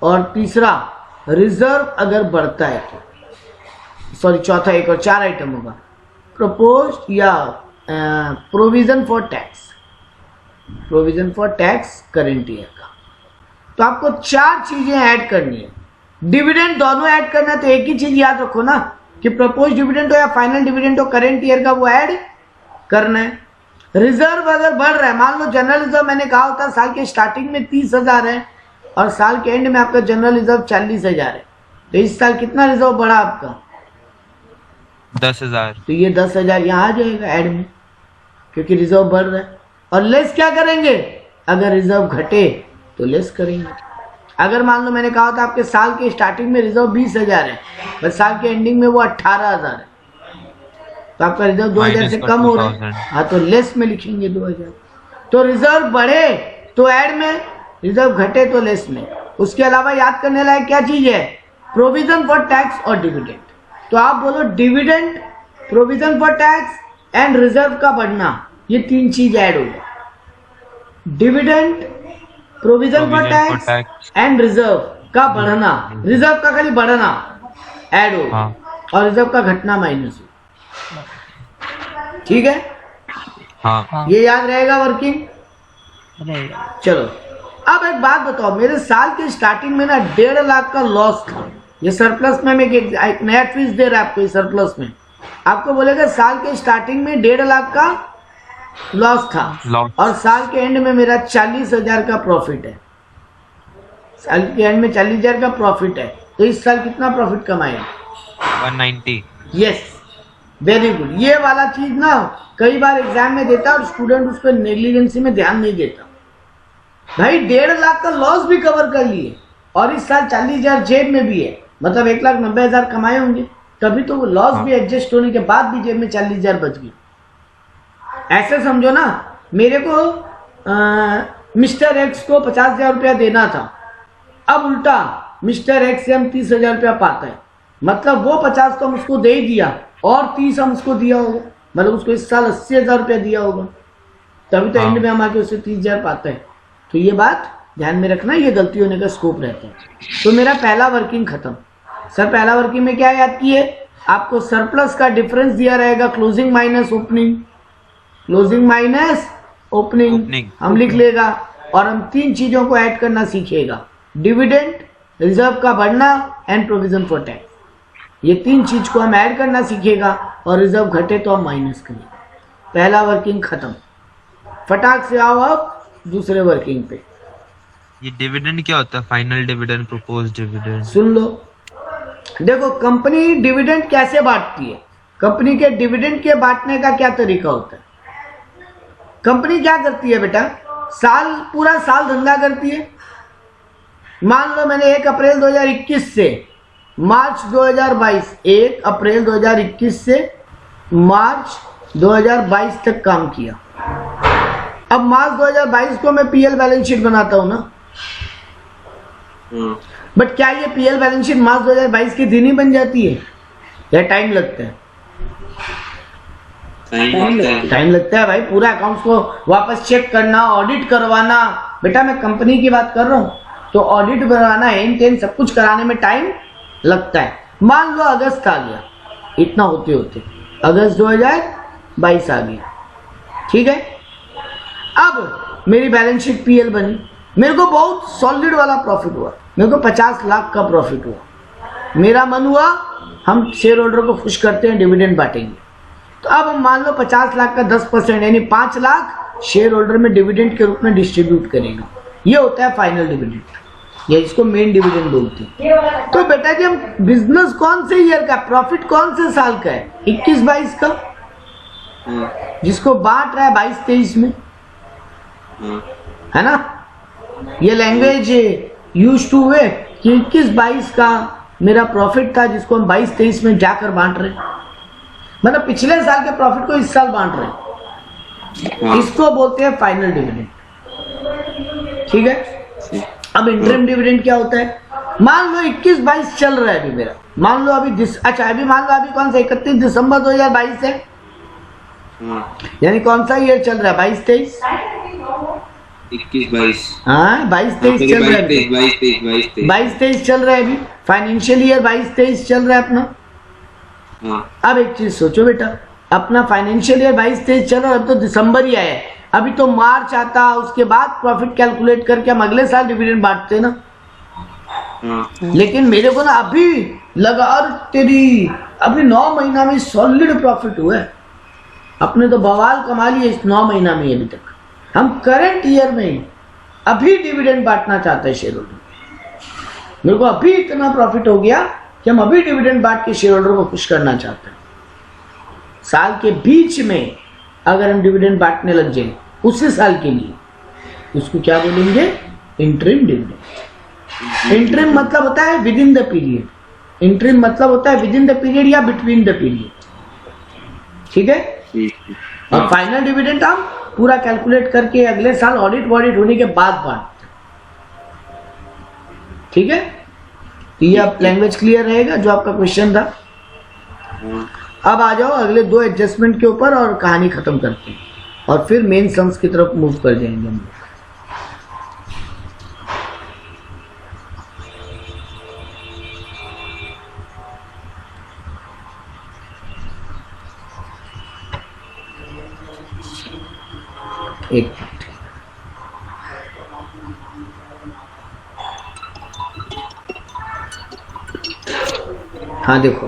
Speaker 1: और तीसरा, रिजर्व अगर बढ़ता है तो, सॉरी चौथा एक और 4 आइटम होगा। प्रपोज या provision for tax, provision for tax current year का। तो आपको 4 चीजें ऐड करनी है। डिविडेंड दोनों ऐड करना है तो एक ही चीज याद रखो ना कि प्रपोज डिविडेंड हो या फाइनल डिविडेंड हो करेंट ईयर का वो ऐड करना है। रिजर्व अगर बढ़ रहा है, मान लो जनरल रिजर्व मैंने कहा होता साल के स्टार्टिंग में 30,000 है और साल के एंड में आपका जनरल रिजर्व 40,000 है, तो इस साल कितना रिजर्व बढ़ा आपका?
Speaker 5: 10,000।
Speaker 1: तो ये 10,000 यहाँ आ जाएगा ऐड में, क्योंकि रिजर्व बढ़ रहा है। और लेस क्या करेंगे? अगर रिजर्व घटे तो लेस करेंगे। अगर मान लो मैंने कहा था आपके साल के स्टार्टिंग में रिजर्व 20,000 है, बस साल के एंडिंग में वो 18,000 है, तो आपका रिजर्व 2,000 से कम हो रहा है। हाँ, तो लेस में लिखेंगे 2,000। तो रिजर्व बढ़े तो ऐड में, रिजर्व घटे तो लेस में। उसके अलावा याद करने लायक क्या चीज है? प्रोविजन फॉर टैक्स और डिविडेंड। तो आप बोलो dividend, provision for tax and reserve का बढ़ना, ये 3 चीज ऐड हो जाए। Dividend, provision for tax and reserve का बढ़ना, रिजर्व का खाली बढ़ना ऐड हो और रिजर्व का घटना माइनस हो। ठीक है?
Speaker 5: हाँ।
Speaker 1: ये याद रहेगा वर्किंग। चलो अब एक बात बताओ, मेरे साल के स्टार्टिंग में ना 1.5 लाख का लॉस था। ये सरप्लस में मैं एक नया ट्विस्ट दे रहा है आपको। सरप्लस में आपको बोलेगा साल के स्टार्टिंग में 1.5 लाख का लॉस था और साल के एंड में मेरा 40,000 का प्रॉफिट है। साल के एंड में 40,000 का प्रॉफिट है, तो इस साल कितना प्रॉफिट कमाया? 190। Yes, very good. ये वाला चीज ना कई बार एग्जाम में देता और स्टूडेंट उसको नेग्लिजेंसी में ध्यान नहीं देता। भाई 1.5 लाख का लॉस भी कवर कर लिए और इस साल 40,000 जेब में भी है, मतलब 1,90,000 कमाए होंगे, तभी तो वो लॉस भी एडजस्ट होने के बाद भी जेब में 40,000 बच गई। ऐसे समझो ना, मेरे को मिस्टर एक्स को 50,000 रुपया देना था, अब उल्टा मिस्टर एक्स से हम 30,000 रुपया पाता है, मतलब वो 50 तो हम उसको दे ही दिया और 30 हम उसको दिया होगा, मतलब उसको इस साल 80,000 रुपया दिया होगा, तभी तो एंड में हम आके उससे 30,000 पाते हैं। तो ये बात ध्यान में रखना, ये गलती होने का स्कोप रहता है। तो मेरा पहला वर्किंग खत्म। सर पहला वर्किंग में क्या याद किए? आपको सरप्लस का डिफरेंस दिया रहेगा closing minus opening, closing minus opening हम लिख लेगा, और हम 3 चीजों को ऐड करना सीखेगा, डिविडेंड, रिजर्व का बढ़ना एंड प्रोविजन फॉर टैक्स। ये 3 चीज को हम ऐड करना सीखेगा और रिजर्व घटे तो हम माइनस करेंगे। पहला वर्किंग खत्म। फटाक से आओ अब दूसरे वर्किंग पे।
Speaker 5: ये डिविडेंड क्या होता है? Final dividend, propose dividend.
Speaker 1: सुन लो, देखो कंपनी डिविडेंड कैसे बांटती है, कंपनी के डिविडेंड के बांटने का क्या तरीका होता है। कंपनी क्या करती है बेटा, पूरा साल धंधा करती है। मान लो मैंने 1 अप्रैल 2021 से मार्च 2022, 1 अप्रैल 2021 से मार्च 2022 तक काम किया। अब मार्च 2022 को मैं पीएल बैलेंस शीट बनाता हूं ना, बट क्या ये पीएल बैलेंस शीट मार्च 2022 के दिन ही बन जाती है या टाइम लगता है? टाइम लगता है भाई, पूरा अकाउंट्स को वापस चेक करना, ऑडिट करवाना। बेटा मैं कंपनी की बात कर रहा हूँ, तो ऑडिट बनवाना, हेन टेन सब कुछ कराने में टाइम लगता है। मान लो अगस्त आ गया, इतना होते होते अगस्त 2022 आ गया, ठीक है। अब मेरी बैलेंस शीट पीएल बनी, मेरे को बहुत सॉलिड वाला प्रॉफिट हुआ, मेरे को 50 लाख का प्रॉफिट हुआ। मेरा मन हुआ हम शेयर होल्डर को खुश करते हैं, डिविडेंड बांटेंगे। तो अब हम मान लो 50 लाख का 10% यानी 5 लाख शेयर होल्डर में डिविडेंड के रूप में डिस्ट्रीब्यूट करेगा। ये होता है फाइनल डिविडेंड, या इसको मेन डिविडेंड बोलते हैं। तो बेटा जी हम बिजनेस कौन से ईयर का, प्रॉफिट कौन से साल का है? 21-22 का, जिसको बांट रहा है 22-23 में, है ना। ये लैंग्वेज यूज टू है कि 21-22 का मेरा प्रॉफिट था, जिसको हम 22-23 में जाकर बांट रहे हैं। मतलब पिछले साल के प्रॉफिट को इस साल बांट रहे हैं, इसको बोलते हैं फाइनल डिविडेंड, ठीक है। अब इंटरिम डिविडेंड क्या होता है? मान लो 21-22 चल रहा है अभी मेरा, मान लो अभी अभी मान लो अभी कौन सा 31 दिसंबर 2022 है, यानी कौन सा ईयर चल रहा है? 22-23,
Speaker 3: 21-22,
Speaker 1: हाँ 22-23 चल रहा है, 22-23 चल रहा है अभी, फाइनेंशियल ईयर 22-23 चल रहा है अपना। अब एक चीज सोचो बेटा, अपना फाइनेंशियल ईयर 22-23 चल रहा है, अब तो दिसंबर ही आया है, अभी तो मार्च आता, उसके बाद प्रॉफिट कैलकुलेट करके हम अगले साल डिविडेंड बांटते ना। लेकिन मेरे को ना अभी लगा, और तेरी अभी 9 महीना में सॉलिड प्रॉफिट हुआ है, अपने तो बवाल कमा लिए इस 9 महीना में। अभी तक हम करंट ईयर में अभी डिविडेंड बांटना चाहते हैं शेयर होल्डर। मेरे को अभी इतना प्रॉफिट हो गया कि हम अभी डिविडेंड बांट के शेयर होल्डर को खुश करना चाहते हैं। साल के बीच में अगर हम डिविडेंड बांटने लग जाए उसी साल के लिए, उसको क्या बोलेंगे? Interim dividend. इंटरिम मतलब होता है with in the period, interim मतलब होता है विद इन द पीरियड या बिटवीन द पीरियड, ठीक है। और फाइनल डिविडेंड हम पूरा कैलकुलेट करके अगले साल ऑडिट होने के बाद बांटते, ठीक है। तो ये अब लैंग्वेज क्लियर रहेगा जो आपका क्वेश्चन था। अब आ जाओ अगले 2 एडजस्टमेंट के ऊपर और कहानी खत्म करते हैं, और फिर मेन सम्स की तरफ मूव कर जाएंगे हम लोग। एक मिनट, हाँ देखो,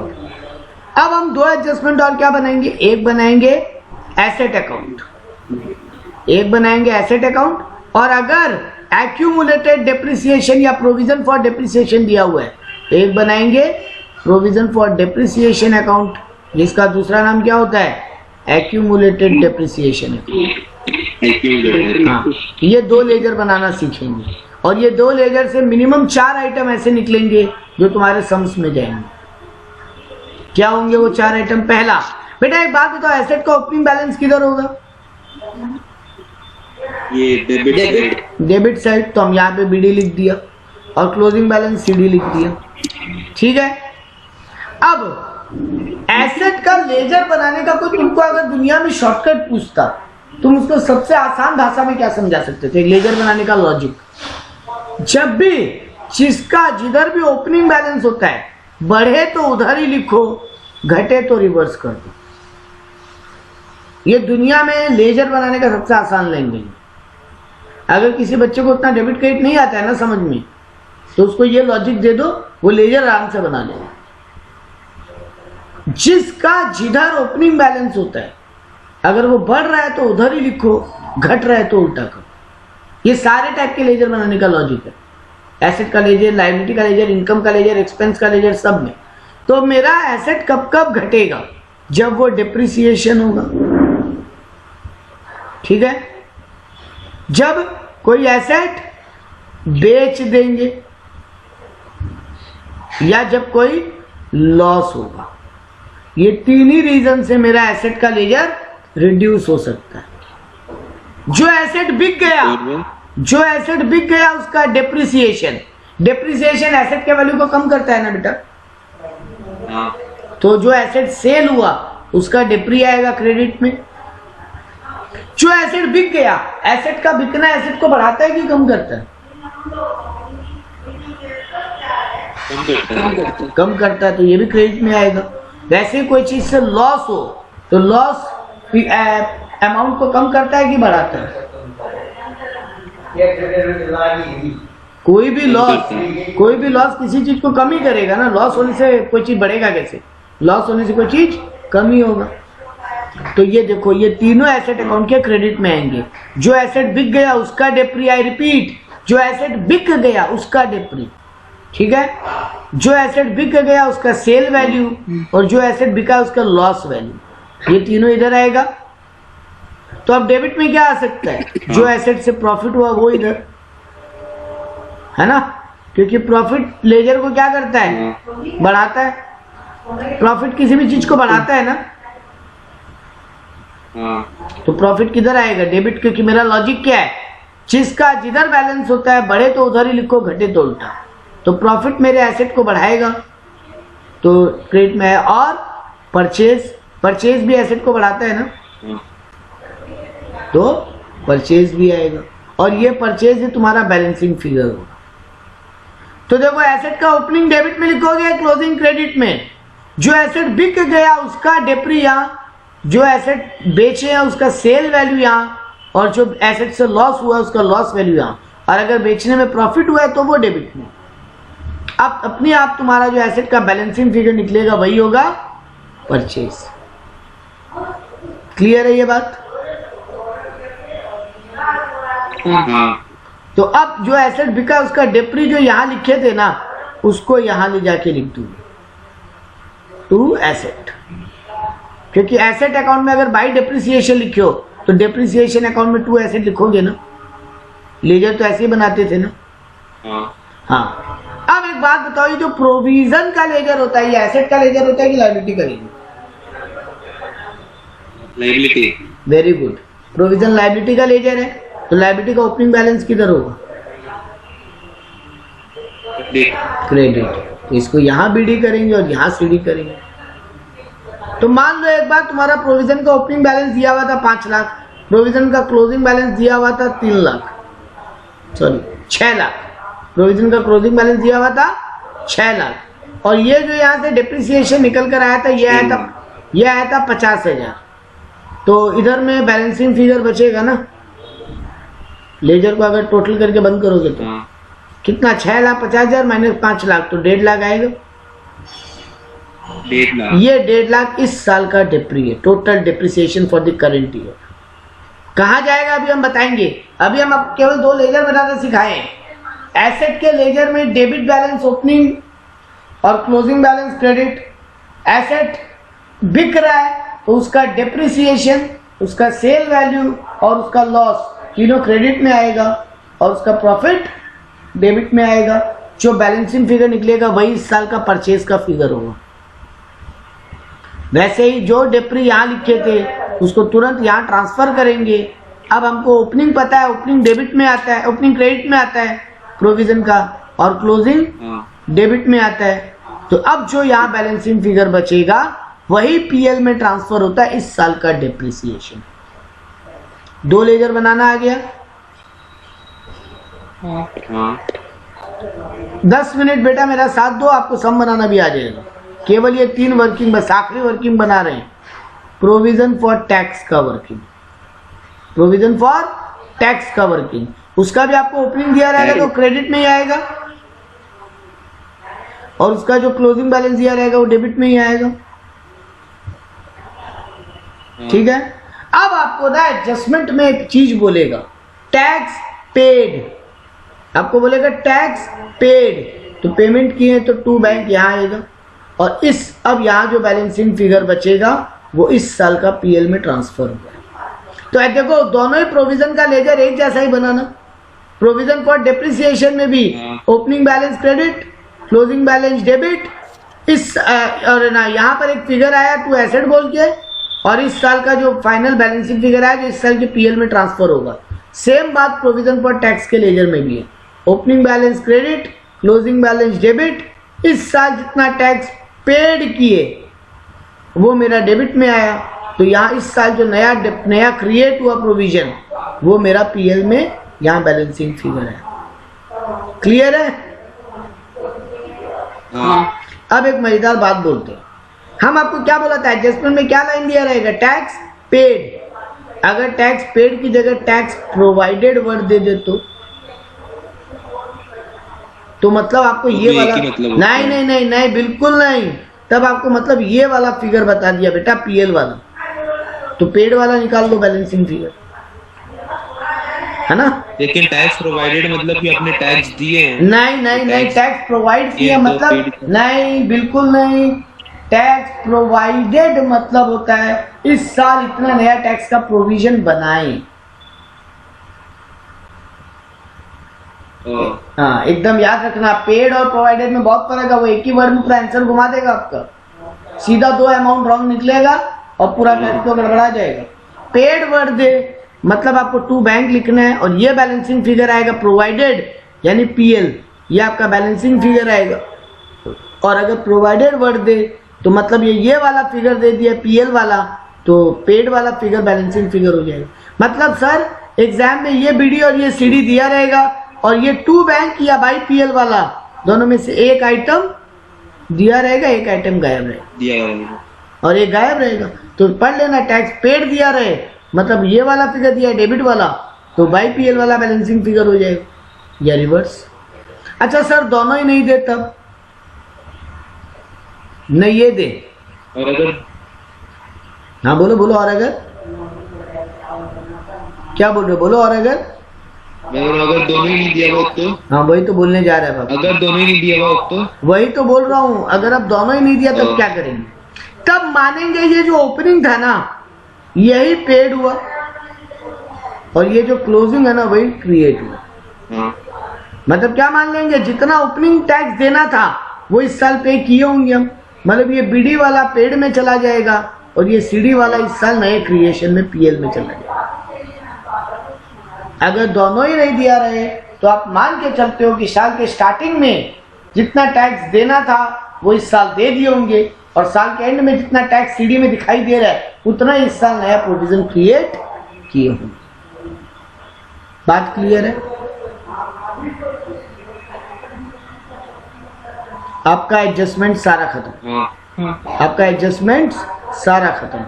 Speaker 1: अब हम 2 एडजस्टमेंट और क्या बनाएंगे? एक बनाएंगे एसेट अकाउंट, एक बनाएंगे एसेट अकाउंट, और अगर एक्यूमुलेटेड डेप्रिसिएशन या प्रोविजन फॉर डेप्रिसिएशन दिया हुआ है, एक बनाएंगे प्रोविजन फॉर डेप्रिसिएशन अकाउंट, जिसका दूसरा नाम क्या होता है? Accumulated depreciation account. हाँ, ये 2 लेजर बनाना सीखेंगे, और ये 2 लेजर से मिनिमम 4 आइटम ऐसे निकलेंगे जो तुम्हारे सम्स में जाएंगे। क्या होंगे वो 4 आइटम? पहला, बेटा एक बात बताओ, एसेट का ओपनिंग बैलेंस किधर होगा?
Speaker 3: ये
Speaker 1: डेबिट साइड, तो हम यहाँ पे बीडी लिख दिया, और क्लोजिंग बैलेंस सीडी लिख दिया, ठीक है। अब एसेट का लेजर बनाने का कोई तुमको अगर दुनिया में शॉर्टकट पूछता, तुम उसको सबसे आसान भाषा में क्या समझा सकते थे? लेजर बनाने का लॉजिक, जब भी जिधर भी ओपनिंग बैलेंस होता है, बढ़े तो उधर ही लिखो, घटे तो रिवर्स कर दो। ये दुनिया में लेजर बनाने का सबसे आसान लैंग्वेज है। अगर किसी बच्चे को उतना डेबिट क्रेडिट नहीं आता है ना समझ में, तो उसको ये लॉजिक दे दो, वो लेजर आराम से बना लेगा। जिसका जिधर ओपनिंग बैलेंस होता है, अगर वो बढ़ रहा है तो उधर ही लिखो, घट रहा है तो उल्टा करो। ये सारे टाइप के लेजर बनाने का लॉजिक है, एसेट का लेजर, लायबिलिटी का लेजर, इनकम का लेजर, एक्सपेंस का लेजर, सब में। तो मेरा एसेट कब कब घटेगा? जब वो डिप्रिसिएशन होगा, ठीक है, जब कोई एसेट बेच देंगे या जब कोई लॉस होगा। ये तीन ही रीजन से मेरा एसेट का लेजर रिड्यूस हो सकता है। जो एसेट बिक गया उसका डेप्रिसिएशन एसेट के वैल्यू को कम करता है ना बेटा। तो जो एसेट सेल हुआ उसका डेप्री आएगा क्रेडिट में। जो एसेट बिक गया, एसेट का बिकना एसेट को बढ़ाता है कि कम करता है? कम करता है, तो ये भी क्रेडिट में आएगा। वैसे कोई चीज से लॉस हो तो लॉस अमाउंट को कम करता है कि बढ़ाता है? कोई भी लॉस किसी चीज को कम ही करेगा ना। लॉस होने से कोई चीज बढ़ेगा कैसे? लॉस होने से कोई चीज कम ही होगा। तो ये देखो, ये तीनों एसेट अकाउंट के क्रेडिट में आएंगे। जो एसेट बिक गया उसका डेप्री, आई रिपीट, जो एसेट बिक गया उसका डेप्री, ठीक है। जो एसेट बिक गया उसका सेल वैल्यू और जो एसेट बिका उसका लॉस वैल्यू, ये तीनों इधर आएगा। तो अब डेबिट में क्या आ सकता है? जो एसेट से प्रॉफिट हुआ वो इधर है ना, क्योंकि प्रॉफिट लेजर को क्या करता है? बढ़ाता है। प्रॉफिट किसी भी चीज को बढ़ाता है ना। तो प्रॉफिट किधर आएगा? डेबिट, क्योंकि मेरा लॉजिक क्या है? जिसका जिधर बैलेंस होता है बढ़े तो उधर ही लिखो, घटे तो उल्टा। तो प्रॉफिट मेरे एसेट को बढ़ाएगा तो क्रेडिट में है। और परचेज भी एसेट को बढ़ाता है ना, तो परचेज भी आएगा। और ये परचेज ही तुम्हारा बैलेंसिंग फिगर होगा। तो देखो, एसेट का ओपनिंग डेबिट में लिखोगे, क्लोजिंग क्रेडिट में। जो एसेट बिक गया उसका डेप्री यहाँ, जो एसेट बेचे हैं उसका सेल वैल्यू यहाँ, और जो एसेट से लॉस हुआ उसका लॉस वैल्यू यहाँ। और अगर बेचने में प्रॉफिट हुआ है तो वो डेबिट में। अब अपने आप तुम्हारा जो एसेट का बैलेंसिंग फिगर निकलेगा वही होगा परचेज। क्लियर है ये बात? तो अब जो एसेट बिका उसका डेप्री जो यहां लिखे थे ना, उसको यहां ले जाके लिख दूंगा टू एसेट। क्योंकि एसेट अकाउंट में अगर बाई डेप्रिसिएशन लिखे हो तो डेप्रिसिएशन अकाउंट में टू एसेट लिखोगे ना। लेजर तो ऐसे ही बनाते थे ना। हाँ, अब एक बात बताओ, ये जो प्रोविजन का लेजर होता है ये एसेट का लेजर होता है कि लायबिलिटी का ledger?
Speaker 3: Liability.
Speaker 1: Very good. Provision liability का लेजर है, तो लायबिलिटी का ओपनिंग बैलेंस किधर होगा? क्रेडिट। तो इसको यहाँ बीडी करेंगे और यहाँ सीडी करेंगे। तो मान लो एक बार तुम्हारा प्रोविजन का ओपनिंग बैलेंस दिया हुआ था 5 लाख, प्रोविजन का क्लोजिंग बैलेंस दिया हुआ था 3 लाख, सॉरी 6 लाख। प्रोविजन का क्लोजिंग बैलेंस दिया हुआ था 6 लाख, और ये जो यहाँ से डिप्रिसिएशन निकल कर आया था ये आया था 50,000। तो इधर में बैलेंसिंग फिगर बचेगा ना। लेजर को अगर टोटल करके बंद करोगे तो कितना? 6,50,000 माइनस 5 लाख, तो 1.5 लाख आएगा।
Speaker 3: 1.5 लाख।
Speaker 1: ये 1.5 लाख इस साल का डेप्री है, total depreciation for the current year. कहाँ जाएगा अभी हम बताएंगे। अभी हम अब केवल 2 लेजर बनाना सिखाए। एसेट के लेजर में डेबिट बैलेंस ओपनिंग और क्लोजिंग बैलेंस क्रेडिट। एसेट बिक रहा है तो उसका डेप्रिसिएशन, उसका सेल वैल्यू और उसका लॉस तीनों क्रेडिट में आएगा, और उसका प्रॉफिट डेबिट में आएगा। जो बैलेंसिंग फिगर निकलेगा वही इस साल का परचेज का फिगर होगा। वैसे ही जो डेप्री यहाँ लिखे थे उसको तुरंत यहाँ ट्रांसफर करेंगे। अब हमको ओपनिंग पता है, ओपनिंग डेबिट में आता है, ओपनिंग क्रेडिट में आता है प्रोविजन का, और क्लोजिंग डेबिट में आता है। तो अब जो यहाँ बैलेंसिंग फिगर बचेगा वही पीएल में ट्रांसफर होता है इस साल का डेप्रिसिएशन। 2 लेजर बनाना आ गया। 10 मिनट बेटा मेरा साथ दो, आपको सम बनाना भी आ जाएगा। केवल ये 3 वर्किंग, बस आखिरी वर्किंग बना रहे हैं। प्रोविजन फॉर टैक्स का वर्किंग, प्रोविजन फॉर टैक्स का वर्किंग, उसका भी आपको ओपनिंग दिया रहेगा तो क्रेडिट में ही आएगा, और उसका जो क्लोजिंग बैलेंस दिया रहेगा वो डेबिट में ही आएगा। ठीक है। अब आपको ना एडजस्टमेंट में एक चीज बोलेगा, टैक्स पेड, आपको बोलेगा टैक्स पेड, तो पेमेंट किए तो टू बैंक यहाँ आएगा, और इस अब यहाँ जो बैलेंसिंग फिगर बचेगा वो इस साल का पीएल में ट्रांसफर होगा। तो देखो दोनों ही प्रोविजन का लेजर एक जैसा ही बनाना। प्रोविजन फॉर डेप्रिसिएशन में भी opening balance credit, closing balance debit, इस और ना यहाँ पर एक फिगर आया टू एसेट बोल के, और इस साल का जो फाइनल बैलेंसिंग फिगर आया जो इस साल के पीएल में ट्रांसफर होगा। सेम बात प्रोविजन फॉर टैक्स के लेजर में भी है। Opening balance credit, closing balance debit, इस साल जितना टैक्स पेड किए वो मेरा डेबिट में आया, तो यहाँ इस साल जो नया क्रिएट हुआ प्रोविजन वो मेरा पीएल में यहाँ बैलेंसिंग फिगर है। क्लियर है? अब एक मजेदार बात बोलते हैं। हम आपको क्या बोला था, एडजस्टमेंट में क्या लाइन दिया रहेगा, टैक्स पेड। अगर टैक्स पेड की जगह टैक्स प्रोवाइडेड वर्ड दे दे तो मतलब आपको ये वाला
Speaker 3: मतलब
Speaker 1: नहीं नहीं नहीं नहीं बिल्कुल नहीं, तब आपको मतलब ये वाला फिगर बता दिया बेटा पीएल वाला, तो पेड वाला निकाल दो बैलेंसिंग फिगर, है ना।
Speaker 3: लेकिन टैक्स प्रोवाइडेड मतलब कि आपने टैक्स दिए हैं।
Speaker 1: नहीं नहीं नहीं, टैक्स प्रोवाइड किया मतलब नहीं, बिल्कुल नहीं। टैक्स प्रोवाइडेड मतलब होता है इस साल इतना नया टैक्स का प्रोविजन बनाए। हाँ एकदम याद रखना, पेड और प्रोवाइडेड में बहुत फर्क है। वो एक ही वर्ड में पूरा आंसर घुमा देगा आपका, सीधा दो अमाउंट रॉन्ग निकलेगा और पूरा तो गड़बड़ा जाएगा। पेड वर्ड दे मतलब आपको टू बैंक लिखना है, और ये बैलेंसिंग फिगर आएगा प्रोवाइडेड यानी पीएल, ये आपका बैलेंसिंग फिगर आएगा। और अगर प्रोवाइडेड वर्ड दे तो मतलब ये वाला फिगर दे दिया पीएल वाला, तो पेड वाला फिगर बैलेंसिंग फिगर हो जाएगा। मतलब सर एग्जाम में ये बीडी और ये सीडी दिया रहेगा, और ये टू बैंक या बाई पीएल वाला दोनों में से एक आइटम दिया रहेगा, एक आइटम गायब रहेगा, और एक गायब रहेगा। तो पढ़ लेना, टैक्स पेड दिया रहे मतलब ये वाला फिगर दिया है डेबिट वाला, तो बाई पीएल वाला बैलेंसिंग फिगर हो जाएगा, या रिवर्स। अच्छा सर दोनों ही नहीं दे तब नहीं ये दे,
Speaker 3: और अगर
Speaker 1: हाँ बोलो बोलो, और अगर क्या बोल रहे हो, बोलो। और अगर
Speaker 3: दोनों ही नहीं दिया हुआ तो,
Speaker 1: हाँ वही तो बोलने जा रहा है बाबा,
Speaker 3: अगर दोनों ही नहीं दिया हुआ तो
Speaker 1: वही तो बोल रहा हूँ। अगर अब दोनों ही नहीं दिया तब क्या करेंगे, तब मानेंगे ये जो ओपनिंग था ना यही पेड हुआ, और ये जो क्लोजिंग है ना वही क्रिएट हुआ। मतलब क्या मान लेंगे, जितना ओपनिंग टैक्स देना था वो इस साल पे किए होंगे हम, मतलब ये बीडी वाला पेड में चला जाएगा और ये सीडी वाला इस साल नए क्रिएशन में पीएल में चला जाएगा। अगर दोनों ही नहीं दिया रहे तो आप मान के चलते हो कि साल के स्टार्टिंग में जितना टैक्स देना था वो इस साल दे दिए होंगे, और साल के एंड में जितना टैक्स सीडी में दिखाई दे रहा है उतना इस साल नया प्रोविजन क्रिएट किए होंगे। बात क्लियर है? आपका एडजस्टमेंट सारा खत्म, आपका एडजस्टमेंट सारा खत्म।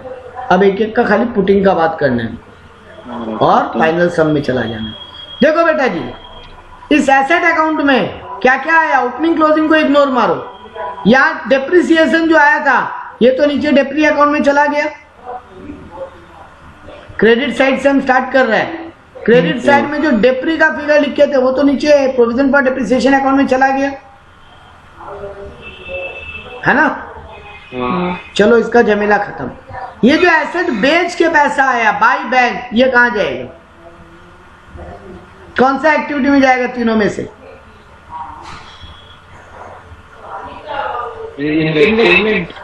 Speaker 1: अब एक एक का खाली पुटिंग का बात करना है और फाइनल सम में चला जाना है। देखो बेटा जी, इस एसेट अकाउंट में क्या क्या आया, ओपनिंग क्लोजिंग को इग्नोर मारो। यहाँ डेप्रिसिएशन जो आया था ये तो नीचे डेप्री अकाउंट में चला गया। क्रेडिट साइड से हम स्टार्ट कर रहे हैं, क्रेडिट साइड में जो डेप्री का फिगर लिखे थे वो तो नीचे प्रोविजन फॉर डेप्रिसिएशन अकाउंट में चला गया, है ना। चलो इसका झमेला खत्म। ये जो एसेट बेच के पैसा आया बाई बैंक, ये कहां जाएगा, कौन सा एक्टिविटी में जाएगा तीनों में से?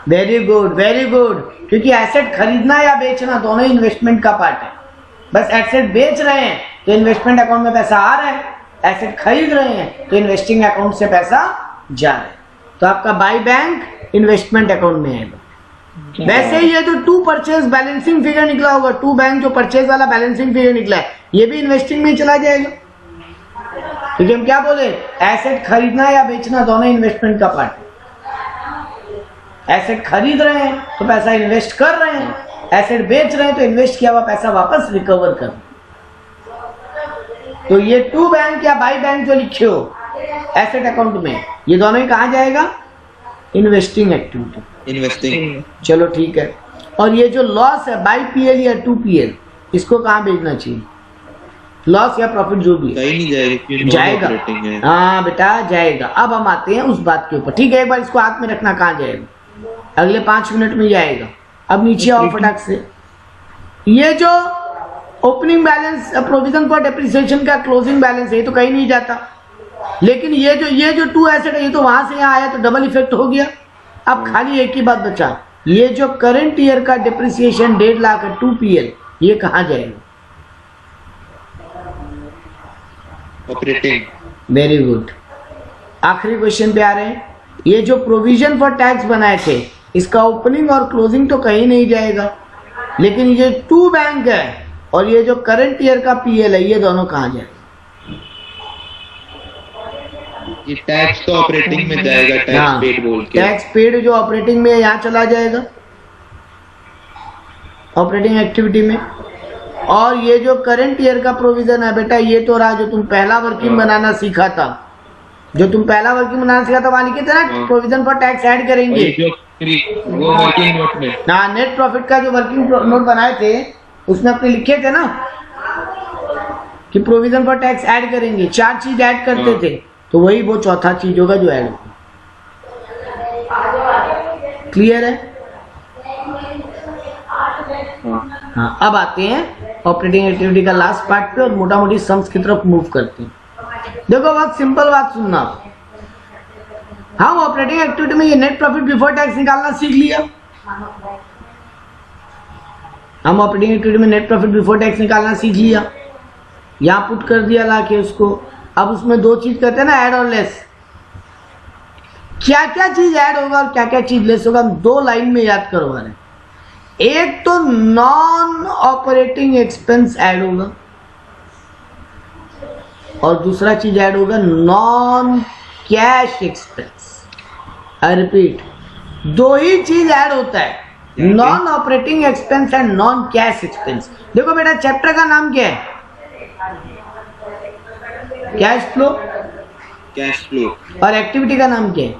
Speaker 1: वेरी गुड वेरी गुड, क्योंकि एसेट खरीदना या बेचना दोनों ही इन्वेस्टमेंट का पार्ट है। बस एसेट बेच रहे हैं तो इन्वेस्टमेंट अकाउंट में पैसा आ रहा है, एसेट खरीद रहे हैं तो इन्वेस्टिंग अकाउंट से पैसा जा रहा है। तो आपका बाई बैंक इन्वेस्टमेंट अकाउंट में आएगा। वैसे ही ये जो टू परचेज बैलेंसिंग फिगर निकला होगा, टू बैंक जो परचेज वाला बैलेंसिंग फिगर निकला है ये भी इन्वेस्टिंग में चला जाएगा, क्योंकि हम क्या बोले, एसेट खरीदना या बेचना दोनों इन्वेस्टमेंट का पार्ट है। एसेट खरीद रहे हैं तो पैसा इन्वेस्ट कर रहे हैं, एसेट बेच रहे हैं तो इन्वेस्ट किया हुआ पैसा वापस रिकवर कर। तो ये टू बैंक या बाई बैंक जो लिखे हो एसेट अकाउंट में, ये दोनों ही कहां जाएगा, इन्वेस्टिंग एक्टिविटी,
Speaker 3: इन्वेस्टिंग।
Speaker 1: चलो ठीक है। और ये जो लॉस है बाई पीएल या टू पीएल, इसको कहां भेजना चाहिए, लॉस या प्रॉफिट जो भी है
Speaker 3: कहीं नहीं जाएगा क्योंकि
Speaker 1: जाएगा।
Speaker 3: ऑपरेटिंग है।
Speaker 1: हाँ बेटा जाएगा। अब हम आते हैं उस बात के ऊपर, ठीक है। एक बार इसको हाथ में रखना, कहाँ जाएगा, अगले 5 मिनट में जाएगा। अब नीचे आओ फटाक से। ये जो opening balance, provision for depreciation का क्लोजिंग बैलेंस है, ये तो कहीं नहीं जाता, लेकिन ये जो 2 एसेट है ये तो वहां से यहाँ आया, तो डबल इफेक्ट हो गया। अब खाली एक ही बात बचा, ये जो करंट ईयर का डिप्रिसिएशन 1.5 लाख है 2PL, ये कहाँ जाएगा?
Speaker 3: ऑपरेटिंग।
Speaker 1: Very good. आखिरी क्वेश्चन पे आ रहे हैं। ये जो प्रोविजन फॉर टैक्स बनाए थे, इसका ओपनिंग और क्लोजिंग तो कहीं नहीं जाएगा, लेकिन ये 2 बैंक है और ये जो करंट ईयर का PL है, ये दोनों कहाँ जाएगा?
Speaker 3: ये टैक्स तो ऑपरेटिंग में जाएगा, टैक्स पेड बोल के।
Speaker 1: टैक्स पेड जो ऑपरेटिंग में है, यहाँ चला जाएगा ऑपरेटिंग एक्टिविटी में। और ये जो करंट ईयर का प्रोविजन है बेटा, ये तो रहा जो तुम पहला वर्किंग बनाना सीखा था, वहां लिखे थे ना, प्रोविजन फॉर टैक्स ऐड करेंगे।
Speaker 3: वो वर्किंग नोट में,
Speaker 1: हाँ, नेट प्रॉफिट का जो वर्किंग नोट बनाए थे उसमें अपने लिखे थे ना कि प्रोविजन फॉर टैक्स ऐड करेंगे, 4 चीज ऐड करते थे, तो वही वो चौथा चीज होगा जो ऐड होगा। क्लियर है? हाँ, अब आते हैं ऑपरेटिंग एक्टिविटी का लास्ट पार्ट पे और मोटा मोटी सम्स की तरफ मूव करते हैं। देखो बहुत सिंपल बात सुनना, हम ऑपरेटिंग एक्टिविटी में ये नेट प्रॉफिट बिफोर टैक्स निकालना सीख लिया। हम ऑपरेटिंग एक्टिविटी में नेट प्रॉफिट बिफोर टैक्स निकालना सीख लिया, यहाँ पुट कर दिया लाके उसको। अब उसमें 2 चीज करते हैं ना, ऐड और लेस। क्या क्या चीज ऐड होगा और क्या क्या चीज लेस होगा, हम 2 लाइन में याद करवा रहे हैं। एक तो नॉन ऑपरेटिंग एक्सपेंस ऐड होगा और दूसरा चीज ऐड होगा non cash expense. I repeat, 2 ही चीज ऐड होता है, non operating expense and non cash expense. देखो बेटा, चैप्टर का नाम क्या है? Cash flow.
Speaker 3: Cash flow.
Speaker 1: और एक्टिविटी का नाम क्या है?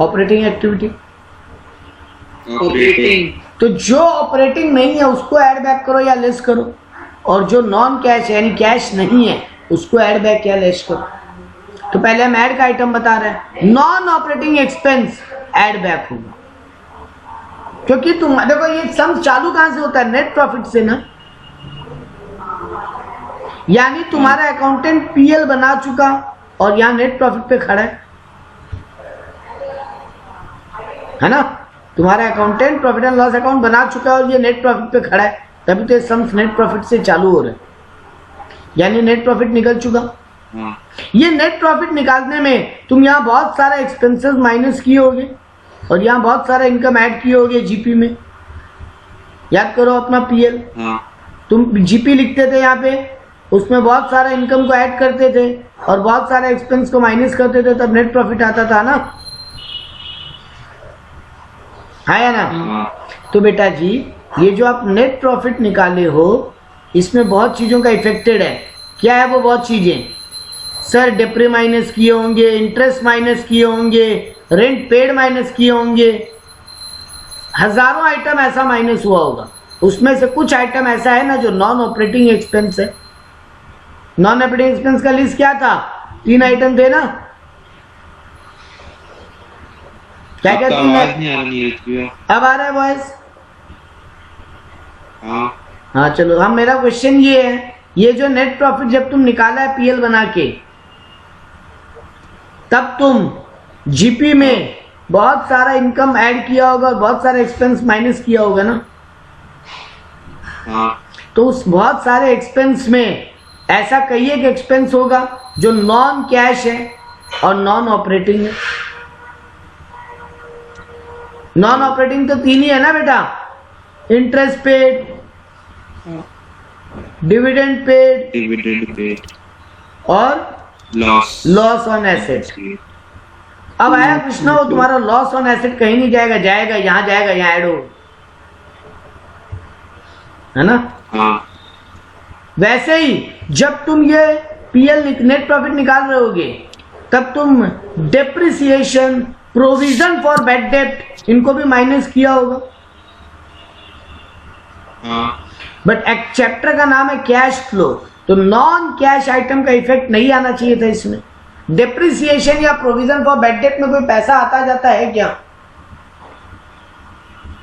Speaker 1: Operating activity.
Speaker 3: ऑपरेटिंग।
Speaker 1: तो जो ऑपरेटिंग नहीं है उसको ऐड बैक करो या लेस करो, और जो नॉन कैश है यानी कैश नहीं है उसको ऐड बैक या लेस करो। तो पहले हम ऐड का आइटम बता रहे हैं, non operating expense add back होगा, क्योंकि तुम देखो ये सम चालू कहां से होता है? नेट प्रॉफिट से ना। यानी तुम्हारा अकाउंटेंट PL बना चुका और यहां नेट प्रॉफिट पे खड़ा है ना। तुम्हारा accountant profit and loss account बना चुका है और ये नेट प्रॉफिट पे खड़ा है, तभी तो ये सम्स नेट प्रॉफिट से चालू हो रहे हैं, यानी नेट प्रॉफिट निकल चुका। ये नेट प्रॉफिट निकालने में तुम यहाँ बहुत सारा एक्सपेंसेस माइनस किए होगे और यहाँ बहुत सारा इनकम ऐड किए होगे GP में। याद करो अपना PL, तुम GP लिखते थे यहाँ पे, उसमें बहुत सारा इनकम को ऐड करते थे और बहुत सारा एक्सपेंस को माइनस करते थे, तब नेट प्रॉफिट आता था ना, है ना। तो बेटा जी, ये जो आप नेट प्रॉफिट निकाले हो इसमें बहुत चीजों का इफेक्टेड है। क्या है वो बहुत चीजें? सर डेप्री माइनस किए होंगे, इंटरेस्ट माइनस किए होंगे, रेंट पेड माइनस किए होंगे, हजारों आइटम ऐसा माइनस हुआ होगा। उसमें से कुछ आइटम ऐसा है ना जो नॉन ऑपरेटिंग एक्सपेंस है। नॉन ऑपरेटिंग एक्सपेंस का लिस्ट क्या था? 3 आइटम थे ना। क्या क्या? 3 अब आ रहा है वॉइस? हाँ चलो, हम मेरा क्वेश्चन ये है, ये जो नेट प्रॉफिट जब तुम निकाला है PL बना के, तब तुम GP में बहुत सारा इनकम ऐड किया होगा और बहुत सारा एक्सपेंस माइनस किया होगा ना। तो उस बहुत सारे एक्सपेंस में ऐसा कहिए कि एक्सपेंस होगा जो नॉन कैश है और नॉन ऑपरेटिंग है। नॉन ऑपरेटिंग तो 3 ही है ना बेटा, इंटरेस्ट पेड, डिविडेंड पेड और लॉस ऑन एसेट। अब आया कृष्णा, वो तुम्हारा लॉस ऑन एसेट कहीं नहीं जाएगा, जाएगा यहाँ ऐड हो, है ना। वैसे ही जब तुम ये PL नेट प्रॉफिट निकाल रहे होगे, तब तुम डेप्रिसिएशन, प्रोविजन फॉर बैड डेप्ट, इनको भी माइनस किया होगा। बट एक चैप्टर का नाम है कैश फ्लो, तो नॉन कैश आइटम का इफेक्ट नहीं आना चाहिए था इसमें। डिप्रिसिएशन या प्रोविजन फॉर बैड डेट में कोई पैसा आता जाता है क्या?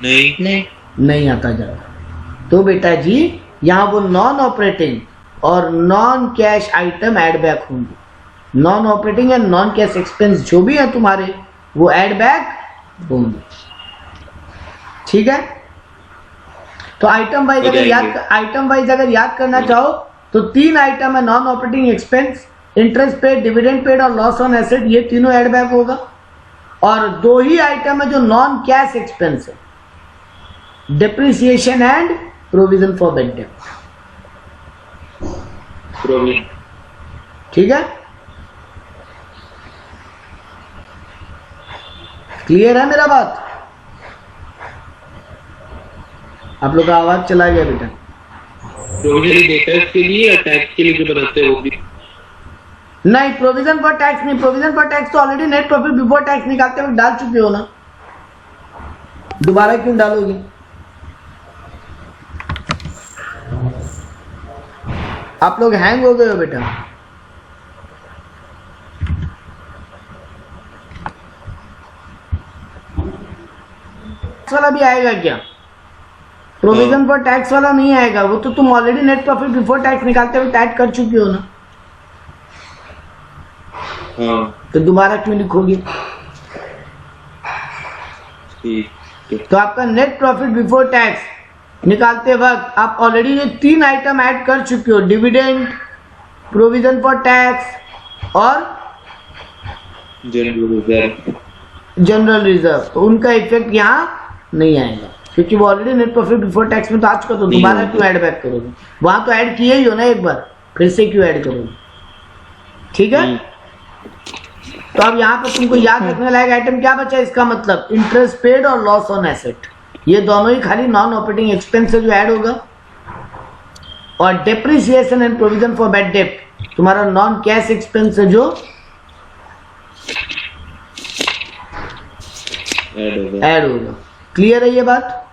Speaker 3: नहीं।
Speaker 1: नहीं आता जाता। तो बेटा जी यहाँ वो नॉन ऑपरेटिंग और non cash item add back होंगे। नॉन ऑपरेटिंग या नॉन कैश एक्सपेंस जो भी है तुम्हारे वो ऐड बैक होंगे। ठीक है, तो आइटम वाइज अगर याद करना चाहो तो 3 आइटम है non operating expense, interest paid, dividend paid और लॉस ऑन एसेट, ये तीनों ऐड बैक होगा। और 2 ही आइटम है जो नॉन कैश एक्सपेंस है, depreciation and provision for bad date. ठीक है, क्लियर है मेरा बात? आप लोग का आवाज चला गया बेटा।
Speaker 3: प्रोविजन डेटर्स के लिए या टैक्स के लिए जो बनाते हैं वो भी?
Speaker 1: नहीं, प्रोविजन फॉर टैक्स नहीं। प्रोविजन फॉर टैक्स तो already net profit before tax निकालते वक्त डाल चुके हो ना, दोबारा क्यों डालोगे? आप लोग हैंग हो गए हो बेटा। वाला भी आएगा क्या? प्रोविजन फॉर टैक्स वाला नहीं आएगा, वो तो तुम already net profit before tax निकालते हुए ऐड कर चुके हो ना। तो दोबारा क्यों लिखोगे? तो आपका नेट प्रॉफिट बिफोर टैक्स निकालते वक्त आप ऑलरेडी ये 3 आइटम ऐड कर चुके हो, डिविडेंड, प्रोविजन फॉर टैक्स और जनरल रिजर्व, तो उनका इफेक्ट यहाँ नहीं आएगा क्योंकि वो already net profit before tax में तो आ चुका। तो दोबारा क्यों ऐड बैक करोगे? वहां तो ऐड किए ही हो ना एक बार, फिर से क्यों ऐड करोगे? ठीक है, तो अब यहाँ पर तुमको याद रखने लायक आइटम क्या बचा? इसका मतलब इंटरेस्ट पेड और लॉस ऑन एसेट, ये दोनों ही खाली नॉन ऑपरेटिंग एक्सपेंस से जो ऐड होगा। और depreciation and provision for bad date तुम्हारा नॉन कैश एक्सपेंस है जो ऐड होगा। क्लियर है ये बात?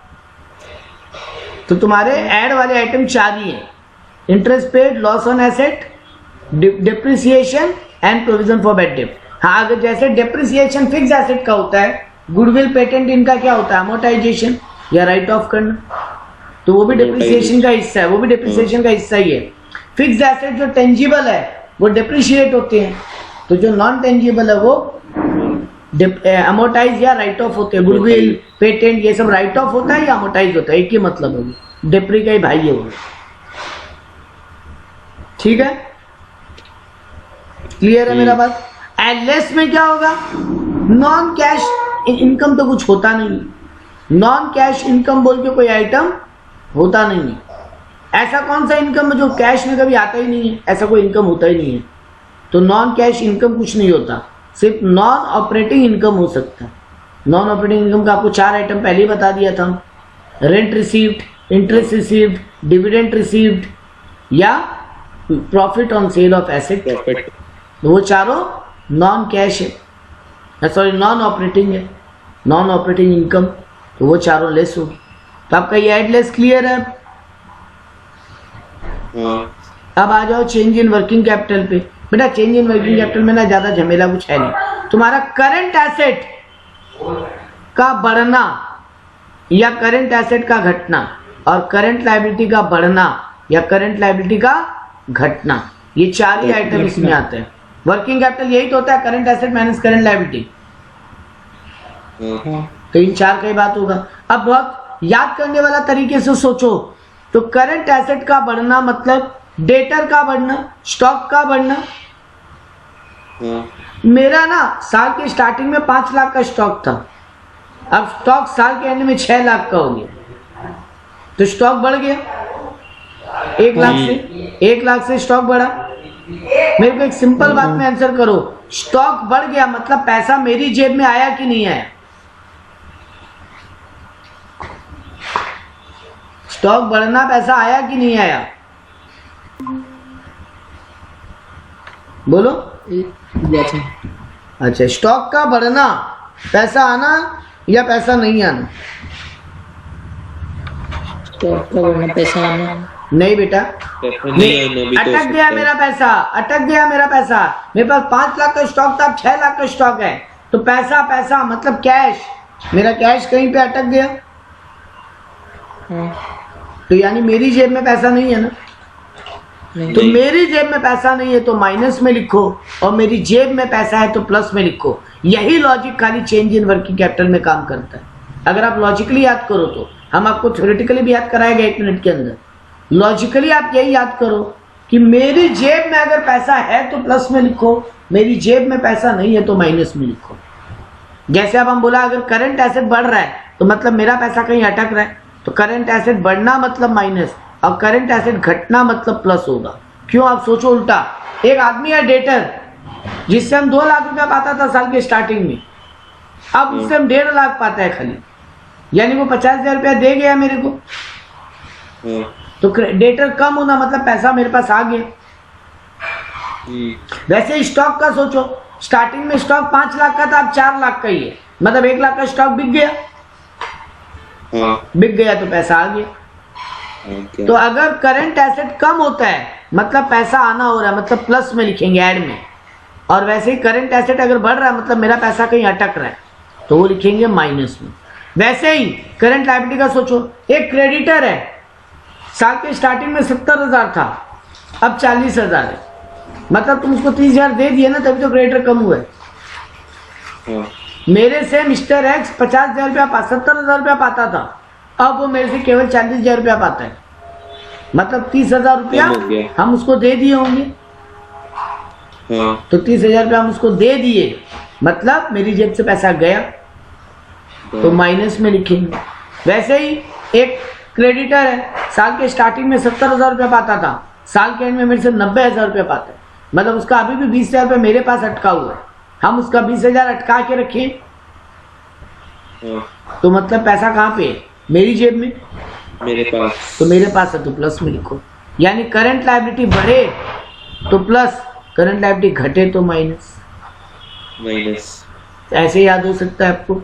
Speaker 1: तो तुम्हारे ऐड वाले आइटम 4 ही हैं, interest paid, loss on asset, depreciation and provision for bad date. हाँ, अगर जैसे डेप्रिसिएशन फिक्स एसेट का होता है, गुडविल, पेटेंट, इनका क्या होता है? अमोर्टाइजेशन या राइट ऑफ करना, तो वो भी डेप्रिसिएशन का हिस्सा है, वो भी डेप्रिसिएशन का हिस्सा ही है। फिक्स एसेट जो टेंजिबल है वो डेप्रिशिएट होते हैं, तो जो नॉन टेंजिबल है वो अमोर्टाइज या राइट ऑफ होते हैं। गुडविल, पेटेंट, ये सब राइट ऑफ होता है या अमोर्टाइज होता है, एक ही मतलब है, डेप्री का ही भाई है वो। ठीक है, क्लियर है मेरा बात? एलएस में क्या होगा? नॉन कैश इनकम तो कुछ होता नहीं, नॉन कैश इनकम बोल के कोई आइटम होता नहीं है। ऐसा कौन सा इनकम है जो कैश में कभी आता ही नहीं है? ऐसा कोई इनकम होता ही नहीं है। तो नॉन कैश इनकम कुछ नहीं होता, सिर्फ नॉन ऑपरेटिंग इनकम हो सकता है। नॉन ऑपरेटिंग इनकम का आपको 4 आइटम पहले ही बता दिया था, rent received, interest received, dividend received या profit on sale of asset. तो वो चारों नॉन कैश है, सॉरी नॉन ऑपरेटिंग है, नॉन ऑपरेटिंग इनकम, तो वो चारों लेस होगी। तो आपका ये एड लेस क्लियर है? अब आ जाओ चेंज इन वर्किंग कैपिटल पे। बेटा चेंज इन वर्किंग कैपिटल में ना ज्यादा झमेला कुछ है नहीं। तुम्हारा करंट एसेट का बढ़ना या करंट एसेट का घटना और करंट लायबिलिटी का बढ़ना या करंट लायबिलिटी का घटना, ये 4 ही आइटम इसमें आते हैं। वर्किंग कैपिटल यही तो होता है, current asset minus current liability. तो इन 4 का ही बात होगा। अब बहुत याद करने वाला तरीके से सोचो, तो करंट एसेट का बढ़ना मतलब डेटर का बढ़ना, स्टॉक का बढ़ना। मेरा ना साल के स्टार्टिंग में 5 लाख का स्टॉक था, अब स्टॉक साल के एंड में 6 लाख का हो गया, तो स्टॉक बढ़ गया 1 लाख से स्टॉक बढ़ा। मेरे को एक सिंपल बात में आंसर करो, स्टॉक बढ़ गया मतलब पैसा मेरी जेब में आया कि नहीं आया? स्टॉक बढ़ना पैसा आया कि नहीं आया? बोलो। अच्छा, स्टॉक का बढ़ना पैसा आना या पैसा नहीं आना?
Speaker 2: स्टॉक का बढ़ना पैसा आना।
Speaker 1: नहीं बेटा,
Speaker 3: नहीं आना भी तो हो
Speaker 1: अटक
Speaker 3: सकता
Speaker 1: गया
Speaker 3: है।
Speaker 1: मेरा पैसा, अटक गया मेरा पैसा। मेरे पास 5 लाख का स्टॉक था, अब 6 लाख का स्टॉक है। तो पैसा पैसा मतलब कैश, मेरा कैश कहीं पे अटक गया, तो यानी मेरी जेब में पैसा नहीं है ना। तो
Speaker 3: नहीं।
Speaker 1: मेरी जेब में पैसा नहीं है तो माइनस में लिखो, और मेरी जेब में पैसा है तो प्लस में लिखो। यही लॉजिक खाली चेंज इन वर्किंग कैपिटल में काम करता है। अगर आप लॉजिकली याद करो तो हम आपको थ्योरेटिकली भी याद कराएंगे 1 मिनट के अंदर। लॉजिकली आप यही याद करो कि मेरी जेब में अगर पैसा है तो प्लस में लिखो, मेरी जेब में पैसा नहीं है तो माइनस में लिखो। जैसे अब हम बोला अगर करंट एसेट बढ़ रहा है तो मतलब मेरा पैसा कहीं अटक रहा है, तो करंट एसेट बढ़ना मतलब माइनस और करंट एसेट घटना मतलब प्लस होगा। क्यों, आप सोचो उल्टा। एक आदमी है डेटर, जिससे हम 2 लाख रुपया पाता था साल के स्टार्टिंग में, अब उससे हम 1.5 लाख पाता है खाली, यानी वो 50,000 रुपया दे गया मेरे को।
Speaker 3: हाँ।
Speaker 1: तो डेटर कम होना मतलब पैसा मेरे पास आ गया। वैसे स्टॉक का सोचो, स्टार्टिंग में स्टॉक 5 लाख का था, अब 4 लाख का ही है, मतलब 1 लाख का स्टॉक बिक गया।
Speaker 3: हाँ।
Speaker 1: बिक गया तो पैसा आ गया।
Speaker 3: हाँ,
Speaker 1: तो अगर करंट एसेट कम होता है मतलब पैसा आना हो रहा है, मतलब प्लस में लिखेंगे ऐड में। और वैसे ही करंट एसेट अगर बढ़ रहा है मतलब मेरा पैसा कहीं अटक रहा है तो वो लिखेंगे माइनस में। वैसे ही करंट लायबिलिटी का सोचो, एक क्रेडिटर है, साल के स्टार्टिंग में 70,000 था, अब 40,000 है, मतलब तुम उसको 30,000 दे दिए ना, तभी तो क्रेडिटर कम हुआ है।
Speaker 3: हाँ।
Speaker 1: मेरे से मिस्टर एक्स 50,000 रुपया 70,000 रुपया पाता था, अब वो मेरे से केवल 40,000 रुपया पाता है, मतलब 30,000 रुपया
Speaker 3: कम हो गया।
Speaker 1: हम उसको दे दिए होंगे।
Speaker 3: हाँ।
Speaker 1: तो 30,000 रुपया हम उसको दे दिए मतलब मेरी जेब से पैसा गया, तो माइनस में लिखेंगे। वैसे ही एक क्रेडिटर है, साल के स्टार्टिंग में 70,000 रुपया पाता था, साल के एंड में मेरे से 90,000 रुपया पाता है, मतलब उसका अभी भी 20,000 रुपया मेरे पास अटका हुआ है, हम उसका 20,000 अटका के रखें
Speaker 3: हाँ।
Speaker 1: तो मतलब पैसा कहाँ पे है, मेरी जेब में।
Speaker 3: मेरे पास।
Speaker 1: तो मेरे पास है तो प्लस में लिखो, यानी करंट लायबिलिटी बढ़े तो प्लस, करंट लायबिलिटी घटे तो माइनस।
Speaker 3: माइनस।
Speaker 1: ऐसे याद हो सकता है आपको।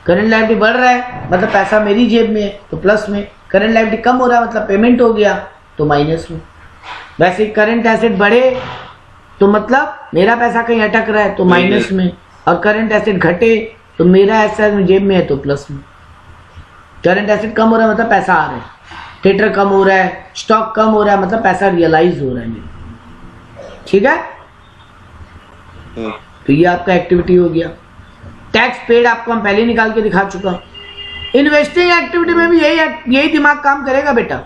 Speaker 1: करंट लायबिलिटी बढ़ रहा है मतलब पैसा मेरी जेब में है तो प्लस में, करंट लायबिलिटी कम हो रहा है मतलब पेमेंट हो गया तो माइनस में। वैसे ही करंट एसेट बढ़े तो मतलब मेरा पैसा कहीं अटक रहा है तो माइनस में, और करंट एसेट घटे तो मेरा एसेट जेब में है तो प्लस में। करंट एसेट कम हो रहा है मतलब पैसा आ रहा है, थिएटर कम हो रहा है, स्टॉक कम हो रहा है मतलब पैसा रियलाइज हो रहा है मेरा। ठीक है,
Speaker 3: हाँ।
Speaker 1: तो ये आपका एक्टिविटी हो गया। टैक्स पेड आपको हम पहले निकाल के दिखा चुका हूं। इन्वेस्टिंग एक्टिविटी में भी यही दिमाग काम करेगा बेटा।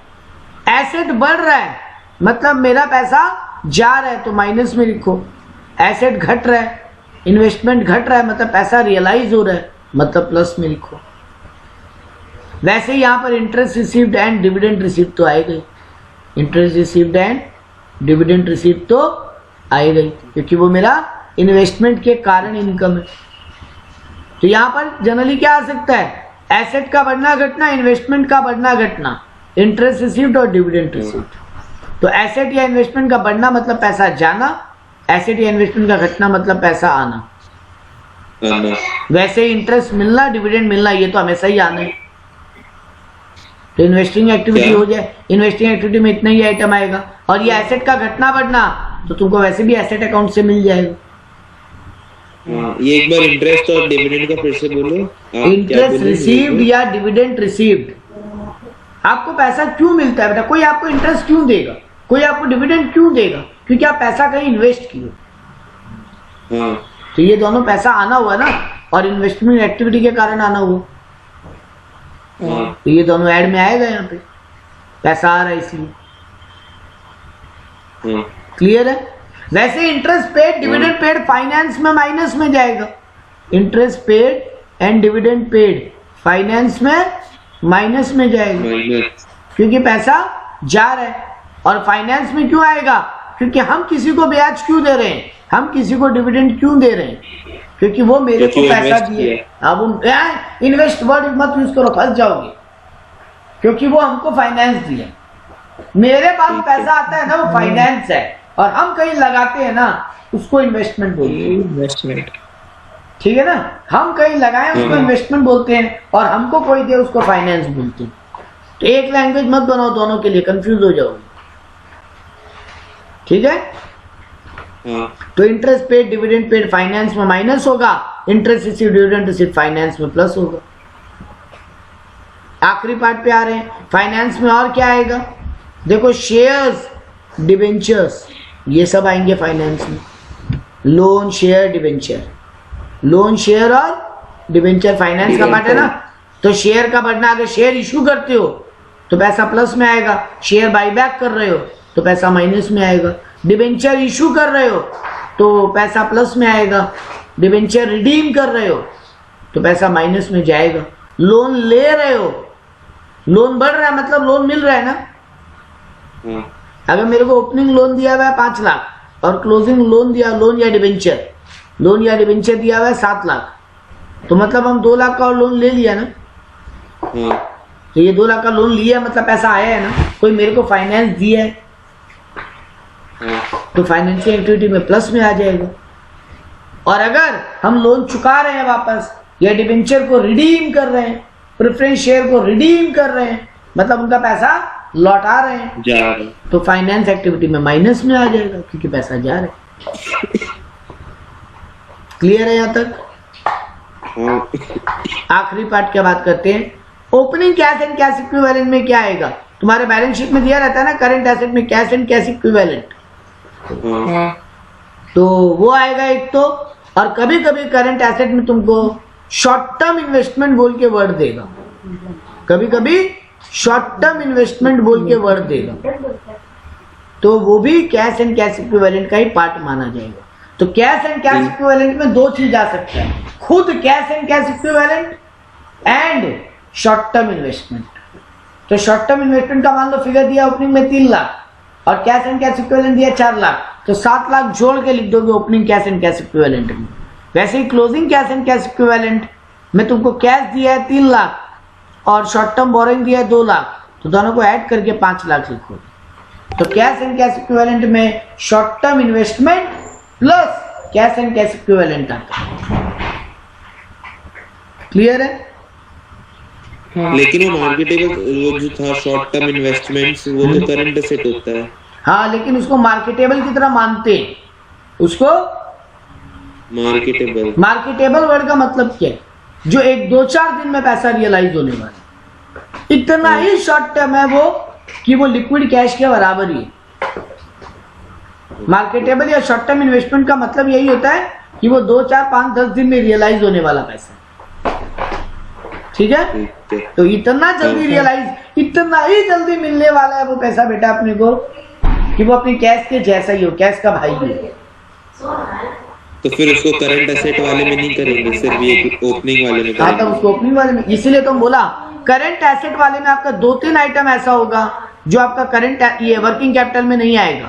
Speaker 1: एसेट बढ़ रहा है मतलब मेरा पैसा जा रहा है तो माइनस में लिखो, एसेट घट रहा है, इन्वेस्टमेंट घट रहा है मतलब पैसा रियलाइज हो रहा है मतलब प्लस में लिखो। वैसे ही यहाँ पर interest received and dividend received तो आएगा ही, interest received and dividend received तो आएगा ही, क्योंकि वो मेरा इन्वेस्टमेंट के कारण इनकम है। तो यहाँ पर जनरली क्या आ सकता है, एसेट का बढ़ना घटना, इन्वेस्टमेंट का बढ़ना घटना, इंटरेस्ट रिसीव्ड और डिविडेंड रिसीव्ड। तो एसेट या इन्वेस्टमेंट का बढ़ना मतलब पैसा जाना, एसेट या इन्वेस्टमेंट का घटना मतलब पैसा आना।
Speaker 3: आना।
Speaker 1: वैसे इंटरेस्ट मिलना, डिविडेंड मिलना, ये तो हमेशा ही आना है। तो इन्वेस्टिंग एक्टिविटी
Speaker 3: क्या?
Speaker 1: हो जाए, इन्वेस्टिंग एक्टिविटी में इतना ही आइटम आएगा, और ये एसेट का घटना बढ़ना तो तुमको वैसे भी एसेट अकाउंट से मिल जाएगा।
Speaker 3: हाँ, ये एक बार इंटरेस्ट और डिविडेंड का फिर से बोलो। आप क्या
Speaker 1: इंटरेस्ट
Speaker 3: बोले?
Speaker 1: रिसीव्ड या डिविडेंड रिसीव्ड, आपको पैसा क्यों मिलता है बेटा? कोई आपको इंटरेस्ट क्यों देगा, कोई आपको डिविडेंड क्यों देगा? क्योंकि आप पैसा कहीं इन्वेस्ट किए।
Speaker 3: हाँ।
Speaker 1: तो ये दोनों पैसा आना हुआ ना, और इन्वेस्टमेंट एक्टिविटी के कारण आना हुआ,
Speaker 3: हाँ।
Speaker 1: तो ये दोनों ऐड में आएगा। यहाँ पे पैसा आ रहा है इसलिए।
Speaker 3: हाँ।
Speaker 1: क्लियर है? वैसे interest paid, dividend paid finance में माइनस में जाएगा। Interest paid and dividend paid finance में माइनस में जाएगा,
Speaker 3: माइनस।
Speaker 1: क्योंकि पैसा जा रहा है। और फाइनेंस में क्यों आएगा? क्योंकि हम किसी को ब्याज क्यों दे रहे हैं, हम किसी को डिविडेंड क्यों दे रहे हैं? क्योंकि वो मेरे को
Speaker 3: क्योंकि
Speaker 1: पैसा
Speaker 3: invest
Speaker 1: दिए।
Speaker 3: किया।
Speaker 1: अब इन्वेस्ट वर्ड मत यूज करो, फंस जाओगे, क्योंकि वो हमको फाइनेंस दिया। मेरे पास
Speaker 3: ठीक
Speaker 1: पैसा आता है ना, वो फाइनेंस है, और हम कहीं लगाते हैं ना, उसको इन्वेस्टमेंट बोलते हैं।
Speaker 2: इन्वेस्टमेंट।
Speaker 1: ठीक है ना, हम कहीं लगाएं उसको इन्वेस्टमेंट बोलते हैं, और हमको कोई दे उसको फाइनेंस बोलते हैं। तो एक लैंग्वेज मत बनाओ दोनों के लिए, कंफ्यूज हो जाओगे। ठीक है।
Speaker 3: हाँ
Speaker 1: तो interest paid dividend paid finance में माइनस होगा, interest receive dividend receive finance में प्लस होगा। आखिरी पार्ट पे आ रहे हैं, फाइनेंस में और क्या आएगा? देखो शेयर्स डिबेंचर्स ये सब आएंगे फाइनेंस में। Loan share debenture, loan share और डिबेंचर फाइनेंस का पार्ट है ना। तो शेयर का बढ़ना, अगर शेयर इशू करते हो तो पैसा प्लस में आएगा, शेयर बाईबैक कर रहे हो तो पैसा माइनस में आएगा, डिबेंचर इशू कर रहे हो तो पैसा प्लस में आएगा, डिबेंचर रिडीम कर रहे हो तो पैसा माइनस में जाएगा। लोन ले रहे हो, लोन बढ़ रहा है मतलब लोन मिल रहा है ना।
Speaker 3: हाँ
Speaker 1: अगर मेरे को ओपनिंग लोन दिया हुआ है 5 लाख और क्लोजिंग लोन दिया, लोन या डिबेंचर दिया हुआ है 7 लाख, तो मतलब हम 2 लाख का और लोन ले लिया ना।
Speaker 3: हाँ
Speaker 1: तो ये 2 लाख का लोन लिया मतलब पैसा आया है ना, कोई मेरे को फाइनेंस दिया है
Speaker 3: हाँ
Speaker 1: तो फाइनेंशियल एक्टिविटी में प्लस में आ जाएगा। और अगर हम लोन चुका रहे हैं वापस या डिबेंचर को रिडीम कर रहे हैं, प्रेफरेंस शेयर को रिडीम कर रहे हैं, मतलब उनका पैसा लौटा रहे हैं,
Speaker 3: जा रहा है।
Speaker 1: तो फाइनेंस एक्टिविटी में माइनस में आ जाएगा क्योंकि पैसा जा रहा है। क्लियर है यहाँ तक?
Speaker 3: हाँ
Speaker 1: आखिरी पार्ट क्या बात करते हैं, opening cash and cash equivalent में क्या आएगा? तुम्हारे बैलेंस शीट में दिया रहता है ना करंट एसेट में कैश एंड कैश इक्विवेलेंट,
Speaker 3: हाँ
Speaker 1: तो वो आएगा एक तो। और कभी कभी करंट एसेट में तुमको शॉर्ट टर्म इन्वेस्टमेंट बोल के वर्ड देगा, कभी कभी शॉर्ट टर्म इन्वेस्टमेंट बोल के वर्ड देगा, तो वो भी कैश एंड कैश इक्विवेलेंट का ही पार्ट माना जाएगा। तो कैश एंड कैश इक्विवेलेंट में 2 चीज आ सकता है, खुद cash and cash equivalent and short term investment. तो शॉर्ट टर्म इन्वेस्टमेंट का मान लो फिगर दिया ओपनिंग में 3 लाख और कैश एंड कैश इक्विवेलेंट दिया 4 लाख, तो 7 लाख जोड़ के लिख दोगे opening cash and cash equivalent में। वैसे ही closing cash and cash equivalent में तुमको कैश दिया है 3 लाख और शॉर्ट टर्म बोरिंग दिया है 2 लाख, तो दोनों को ऐड करके 5 लाख लिखो। तो कैश एंड कैश इक्विवेलेंट में short term investment plus cash and cash equivalent आता है। क्लियर है?
Speaker 3: लेकिन वो मार्केटेबल, वो जो था शॉर्ट टर्म इन्वेस्टमेंट्स, वो तो करंट एसेट होता है।
Speaker 1: हाँ, लेकिन उसको मार्केटेबल की तरह मानते हैं। उसको मार्केटेबल वर्ड का मतलब क्या है? जो 1-2-4 दिन में पैसा रियलाइज होने वाला है, इतना ही शॉर्ट टर्म है वो कि वो लिक्विड कैश के बराबर ही है। मार्केटेबल या शॉर्ट टर्म इन्वेस्टमेंट का मतलब यही होता है कि वो 2, 4, 5, 10 दिन में रियलाइज होने वाला पैसा। ठीक है? तो इतना जल्दी रियलाइज, इतना ही जल्दी मिलने वाला है वो पैसा बेटा अपने को कि वो अपनी कैश के जैसा ही हो, कैश का भाई ही हो।
Speaker 3: तो फिर उसको करंट एसेट वाले में नहीं करेंगे, सिर्फ ये ओपनिंग वाले में
Speaker 1: हाँ, तो
Speaker 3: करेंगे।
Speaker 1: उसको ओपनिंग वाले में, इसीलिए तो बोला करंट एसेट वाले में आपका 2-3 आइटम ऐसा होगा जो आपका करंट ये वर्किंग कैपिटल में नहीं आएगा,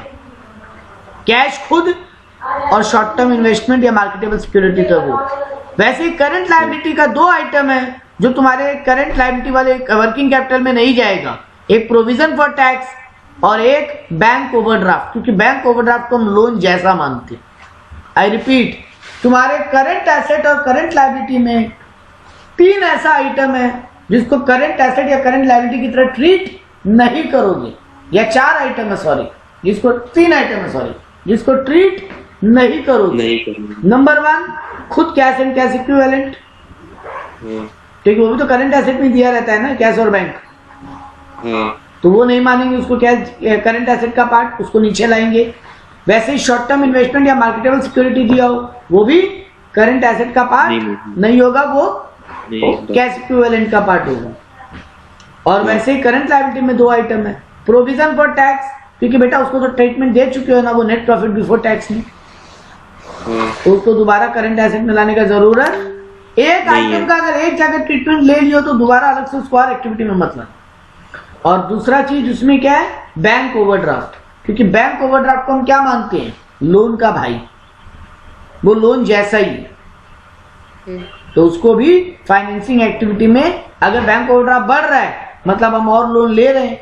Speaker 1: कैश खुद और शॉर्ट टर्म इन्वेस्टमेंट या मार्केटेबल सिक्योरिटी का वो। वैसे ही करंट लायबिलिटी का 2 आइटम है जो तुम्हारे करंट लायबिलिटी वाले वर्किंग कैपिटल में नहीं जाएगा, एक प्रोविजन फॉर टैक्स और एक बैंक ओवरड्राफ्ट, क्योंकि बैंक ओवरड्राफ्ट को हम लोन जैसा मानते हैं। आई रिपीट, तुम्हारे करंट एसेट और करंट लायबिलिटी में 3 ऐसा आइटम है जिसको करंट एसेट या करंट लायबिलिटी की तरह ट्रीट नहीं करोगे, या 4 आइटम है सॉरी, जिसको 3 आइटम है सॉरी, जिसको ट्रीट नहीं करोगे। नंबर 1 खुद कैश एंड कैश इक्विवेलेंट, ठीक है, वो भी तो करंट एसेट में दिया रहता है ना, कैश और बैंक, तो वो नहीं मानेंगे उसको कैश करंट एसेट का पार्ट, उसको नीचे लाएंगे। वैसे ही शॉर्ट टर्म इन्वेस्टमेंट या मार्केटेबल सिक्योरिटी दिया हो वो भी करंट एसेट का पार्ट नहीं होगा, वो कैश इक्विवेलेंट का पार्ट होगा। और वैसे ही करंट लायबिलिटी में 2 आइटम है, प्रोविजन फॉर टैक्स, क्योंकि बेटा उसको तो ट्रीटमेंट दे चुके हो ना वो नेट प्रॉफिट बिफोर टैक्स में, तो उसको दोबारा करंट एसेट में लाने का जरूरत एक आइटम का अगर एक जगह ट्रीटमेंट ले लियो तो दोबारा अलग से उसको और एक्टिविटी में मत लाना। और दूसरा चीज उसमें क्या है, बैंक ओवरड्राफ्ट, क्योंकि बैंक ओवरड्राफ्ट को हम क्या मानते हैं, लोन का भाई, वो लोन जैसा ही है, तो उसको भी फाइनेंसिंग एक्टिविटी में अगर बैंक ओवरड्राफ्ट बढ़ रहा है मतलब हम और लोन ले रहे हैं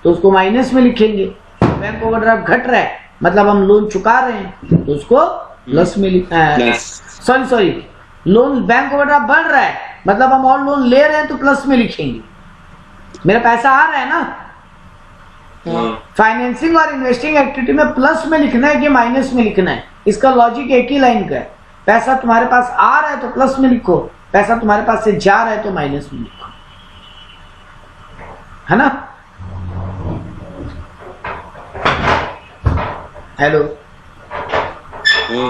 Speaker 1: तो उसको माइनस में लिखेंगे, बैंक ओवरड्राफ्ट घट रहा है मतलब हम लोन चुका रहे हैं तो उसको प्लस में सॉरी लोन बैंक ओवरड्राफ्ट बढ़ रहा है मतलब हम और लोन ले रहे हैं तो प्लस में लिखेंगे। मेरा पैसा आ रहा है ना।
Speaker 3: हाँ
Speaker 1: फाइनेंसिंग और इन्वेस्टिंग एक्टिविटी में प्लस में लिखना है कि माइनस में लिखना है, इसका लॉजिक एक ही लाइन का है। पैसा तुम्हारे पास आ रहा है तो प्लस में लिखो, पैसा तुम्हारे पास से जा रहा है तो माइनस में लिखो, है ना। हेलो,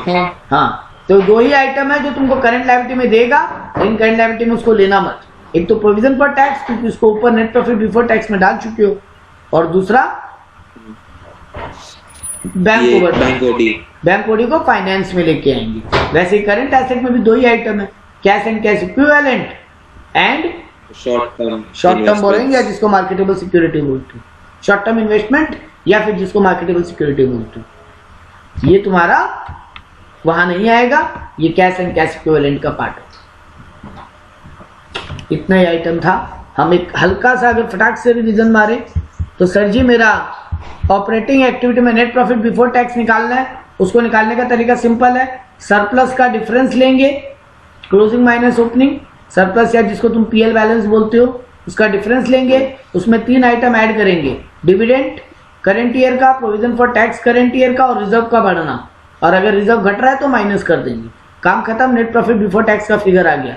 Speaker 3: हाँ
Speaker 1: हाँ, तो दो ही आइटम है जो तुमको करंट लायबिलिटी में देगा, लेकिन करंट लायबिलिटी में उसको लेना मत। एक तो प्रोविजन फॉर टैक्स, क्योंकि उसको ऊपर नेट प्रॉफिट बिफोर टैक्स में डाल चुके हो, और दूसरा बैंक ओडी को फाइनेंस में लेके आएंगे। वैसे करंट एसेट में भी दो ही आइटम है, cash and cash equivalent and
Speaker 3: short
Speaker 1: term borrowing, या जिसको मार्केटेबल सिक्योरिटी बोलते हो, शॉर्ट टर्म इन्वेस्टमेंट या फिर जिसको मार्केटेबल सिक्योरिटी बोलते हो। ये तुम्हारा वहां नहीं आएगा, ये कैश एंड कैश इक्विवेलेंट का पार्ट है। इतना ही आइटम था। हम एक हल्का सा अगर फटाक से रिवीजन मारे तो सर जी मेरा ऑपरेटिंग एक्टिविटी में नेट प्रॉफिट बिफोर टैक्स निकालना है, उसको निकालने का तरीका सिंपल है, सरप्लस का डिफरेंस लेंगे, क्लोजिंग माइनस ओपनिंग, सरप्लस या जिसको तुम पीएल बैलेंस बोलते हो उसका डिफरेंस लेंगे, उसमें तीन आइटम ऐड करेंगे, डिविडेंड करंट ईयर का, provision for tax current year का, और रिजर्व का बढ़ना, और अगर रिजर्व घट रहा है तो माइनस कर देंगे। काम खत्म, नेट प्रॉफिट बिफोर टैक्स का फिगर आ गया।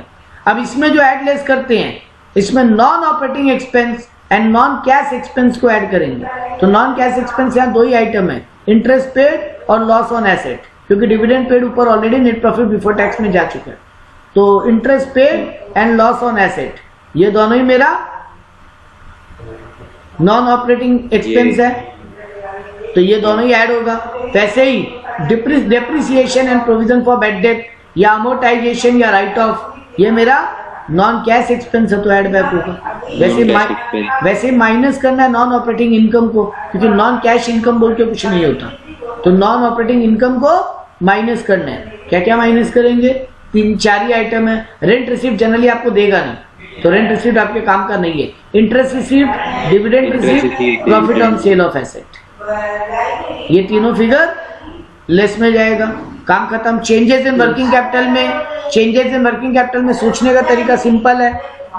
Speaker 1: अब इसमें जो ऐड लेस करते हैं, इसमें non operating expense and non cash expense को ऐड करेंगे। तो नॉन कैश एक्सपेंस यहाँ दो ही आइटम है, इंटरेस्ट पेड और लॉस ऑन एसेट, क्योंकि डिविडेंड पेड ऊपर already net profit before tax में जा चुका है। तो interest paid and loss on asset, ये दोनों ही मेरा नॉन ऑपरेटिंग एक्सपेंस है, तो ये दोनों ही ऐड होगा। वैसे ही depreciation and provision for bad debt या अमोर्टाइजेशन या राइट ऑफ, ये मेरा नॉन कैश एक्सपेंस है तो ऐड बैक होगा। वैसे माइनस करना है नॉन ऑपरेटिंग इनकम को, क्योंकि नॉन कैश इनकम बोल के कुछ नहीं होता, तो नॉन ऑपरेटिंग इनकम को माइनस करना है। क्या क्या माइनस करेंगे? तीन चार ही आइटम है। रेंट रिसीव्ड जनरली आपको देगा नहीं, तो रेंट रिसीव्ड आपके काम का नहीं है। Interest received, dividend received, profit on sale of asset, ये तीनों फिगर लेस में जाएगा। काम खत्म। चेंजेस इन वर्किंग कैपिटल में, चेंजेस इन वर्किंग कैपिटल में सोचने का तरीका सिंपल है।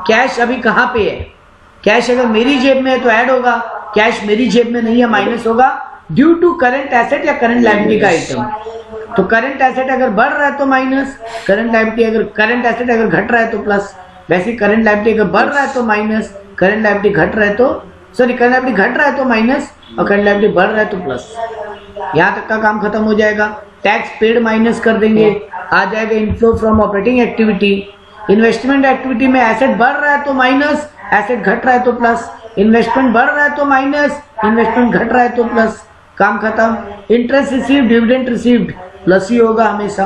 Speaker 1: कैश अभी कहाँ पे है? कैश अगर मेरी जेब में है तो ऐड होगा, कैश मेरी जेब में नहीं है माइनस होगा, ड्यू टू करंट एसेट या करंट लायबिलिटी का आइटम। तो करंट एसेट अगर बढ़ रहा है तो माइनस, करंट लायबिलिटी अगर करंट एसेट अगर घट रहा है तो प्लस। वैसे करंट लायबिलिटी अगर बढ़ रहा है तो माइनस, करंट लायबिलिटी घट रहा है तो सॉरी करंट लायबिलिटी घट रहा है तो माइनस, और करंट लायबिलिटी बढ़ रहा है तो प्लस। यहाँ तक का काम खत्म हो जाएगा। टैक्स पेड माइनस कर देंगे, आ जाएगा inflow from operating activity. Investment activity में एसेट बढ़ रहा है तो माइनस, एसेट घट रहा है तो प्लस। इन्वेस्टमेंट बढ़ रहा है तो माइनस, इन्वेस्टमेंट घट रहा है तो प्लस। काम खत्म। Interest received, dividend received, plus ही होगा हमेशा।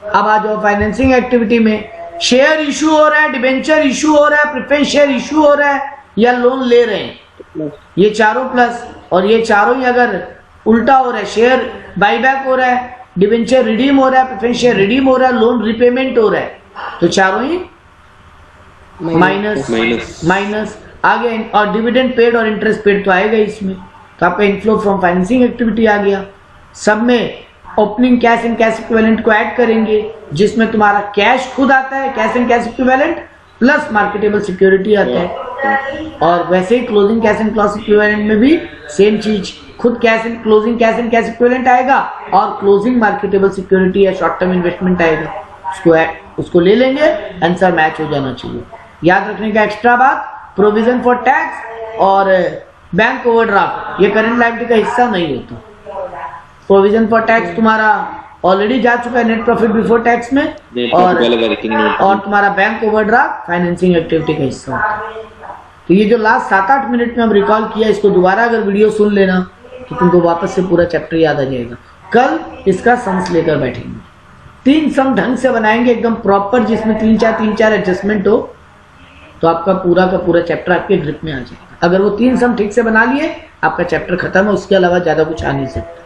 Speaker 1: अब आ जाओ फाइनेंसिंग एक्टिविटी में। शेयर इशू हो रहा है, डिबेंचर इशू हो रहा है, प्रेफरेंस शेयर इशू हो रहा है, या लोन ले रहे हैं, ये चारों प्लस। और ये चारों ही अगर उल्टा हो रहा है, शेयर बाईबैक हो रहा है, डिबेंचर रिडीम हो रहा है, प्रेफरेंस शेयर रिडीम हो रहा है, लोन रिपेमेंट हो रहा है, तो चारों ही माइनस माइनस आ गया। और डिविडेंड पेड और इंटरेस्ट पेड तो आएगा इसमें, तो आपका इनफ्लो फ्रॉम फाइनेंसिंग एक्टिविटी आ गया। सब में opening cash and cash equivalent को ऐड करेंगे, जिसमें तुम्हारा कैश खुद आता है, cash and cash equivalent plus marketable security आता है। और वैसे ही closing cash and cash equivalent में भी सेम चीज, खुद cash and closing cash and cash equivalent आएगा और क्लोजिंग मार्केटेबल सिक्योरिटी या शॉर्ट टर्म इन्वेस्टमेंट आएगा। उसको ले लेंगे, आंसर मैच हो जाना चाहिए। याद रखने का एक्स्ट्रा बात, प्रोविजन फॉर टैक्स और बैंक ओवरड्राफ्ट ये करंट लायबिलिटी का हिस्सा नहीं होता। प्रोविजन फॉर टैक्स तुम्हारा ऑलरेडी जा चुका है नेट प्रॉफिट बिफोर टैक्स में, और तुम्हारा बैंक ओवरड्राफ्ट फाइनेंसिंग एक्टिविटी का हिस्सा होता है। तो ये जो लास्ट 7-8 मिनट में हम रिकॉल किया, इसको दोबारा अगर वीडियो सुन लेना तो तुमको वापस से पूरा चैप्टर याद आ जाएगा। कल इसका सम्स लेकर बैठेंगे, 3 सम ढंग से बनाएंगे एकदम प्रॉपर, जिसमें 3-4 एडजस्टमेंट हो, तो आपका पूरा का पूरा चैप्टर आपके ग्रिप में आ जाएगा। अगर वो 3 सम ठीक से बना लिए, आपका चैप्टर खत्म है, उसके अलावा ज्यादा कुछ आ नहीं सकता।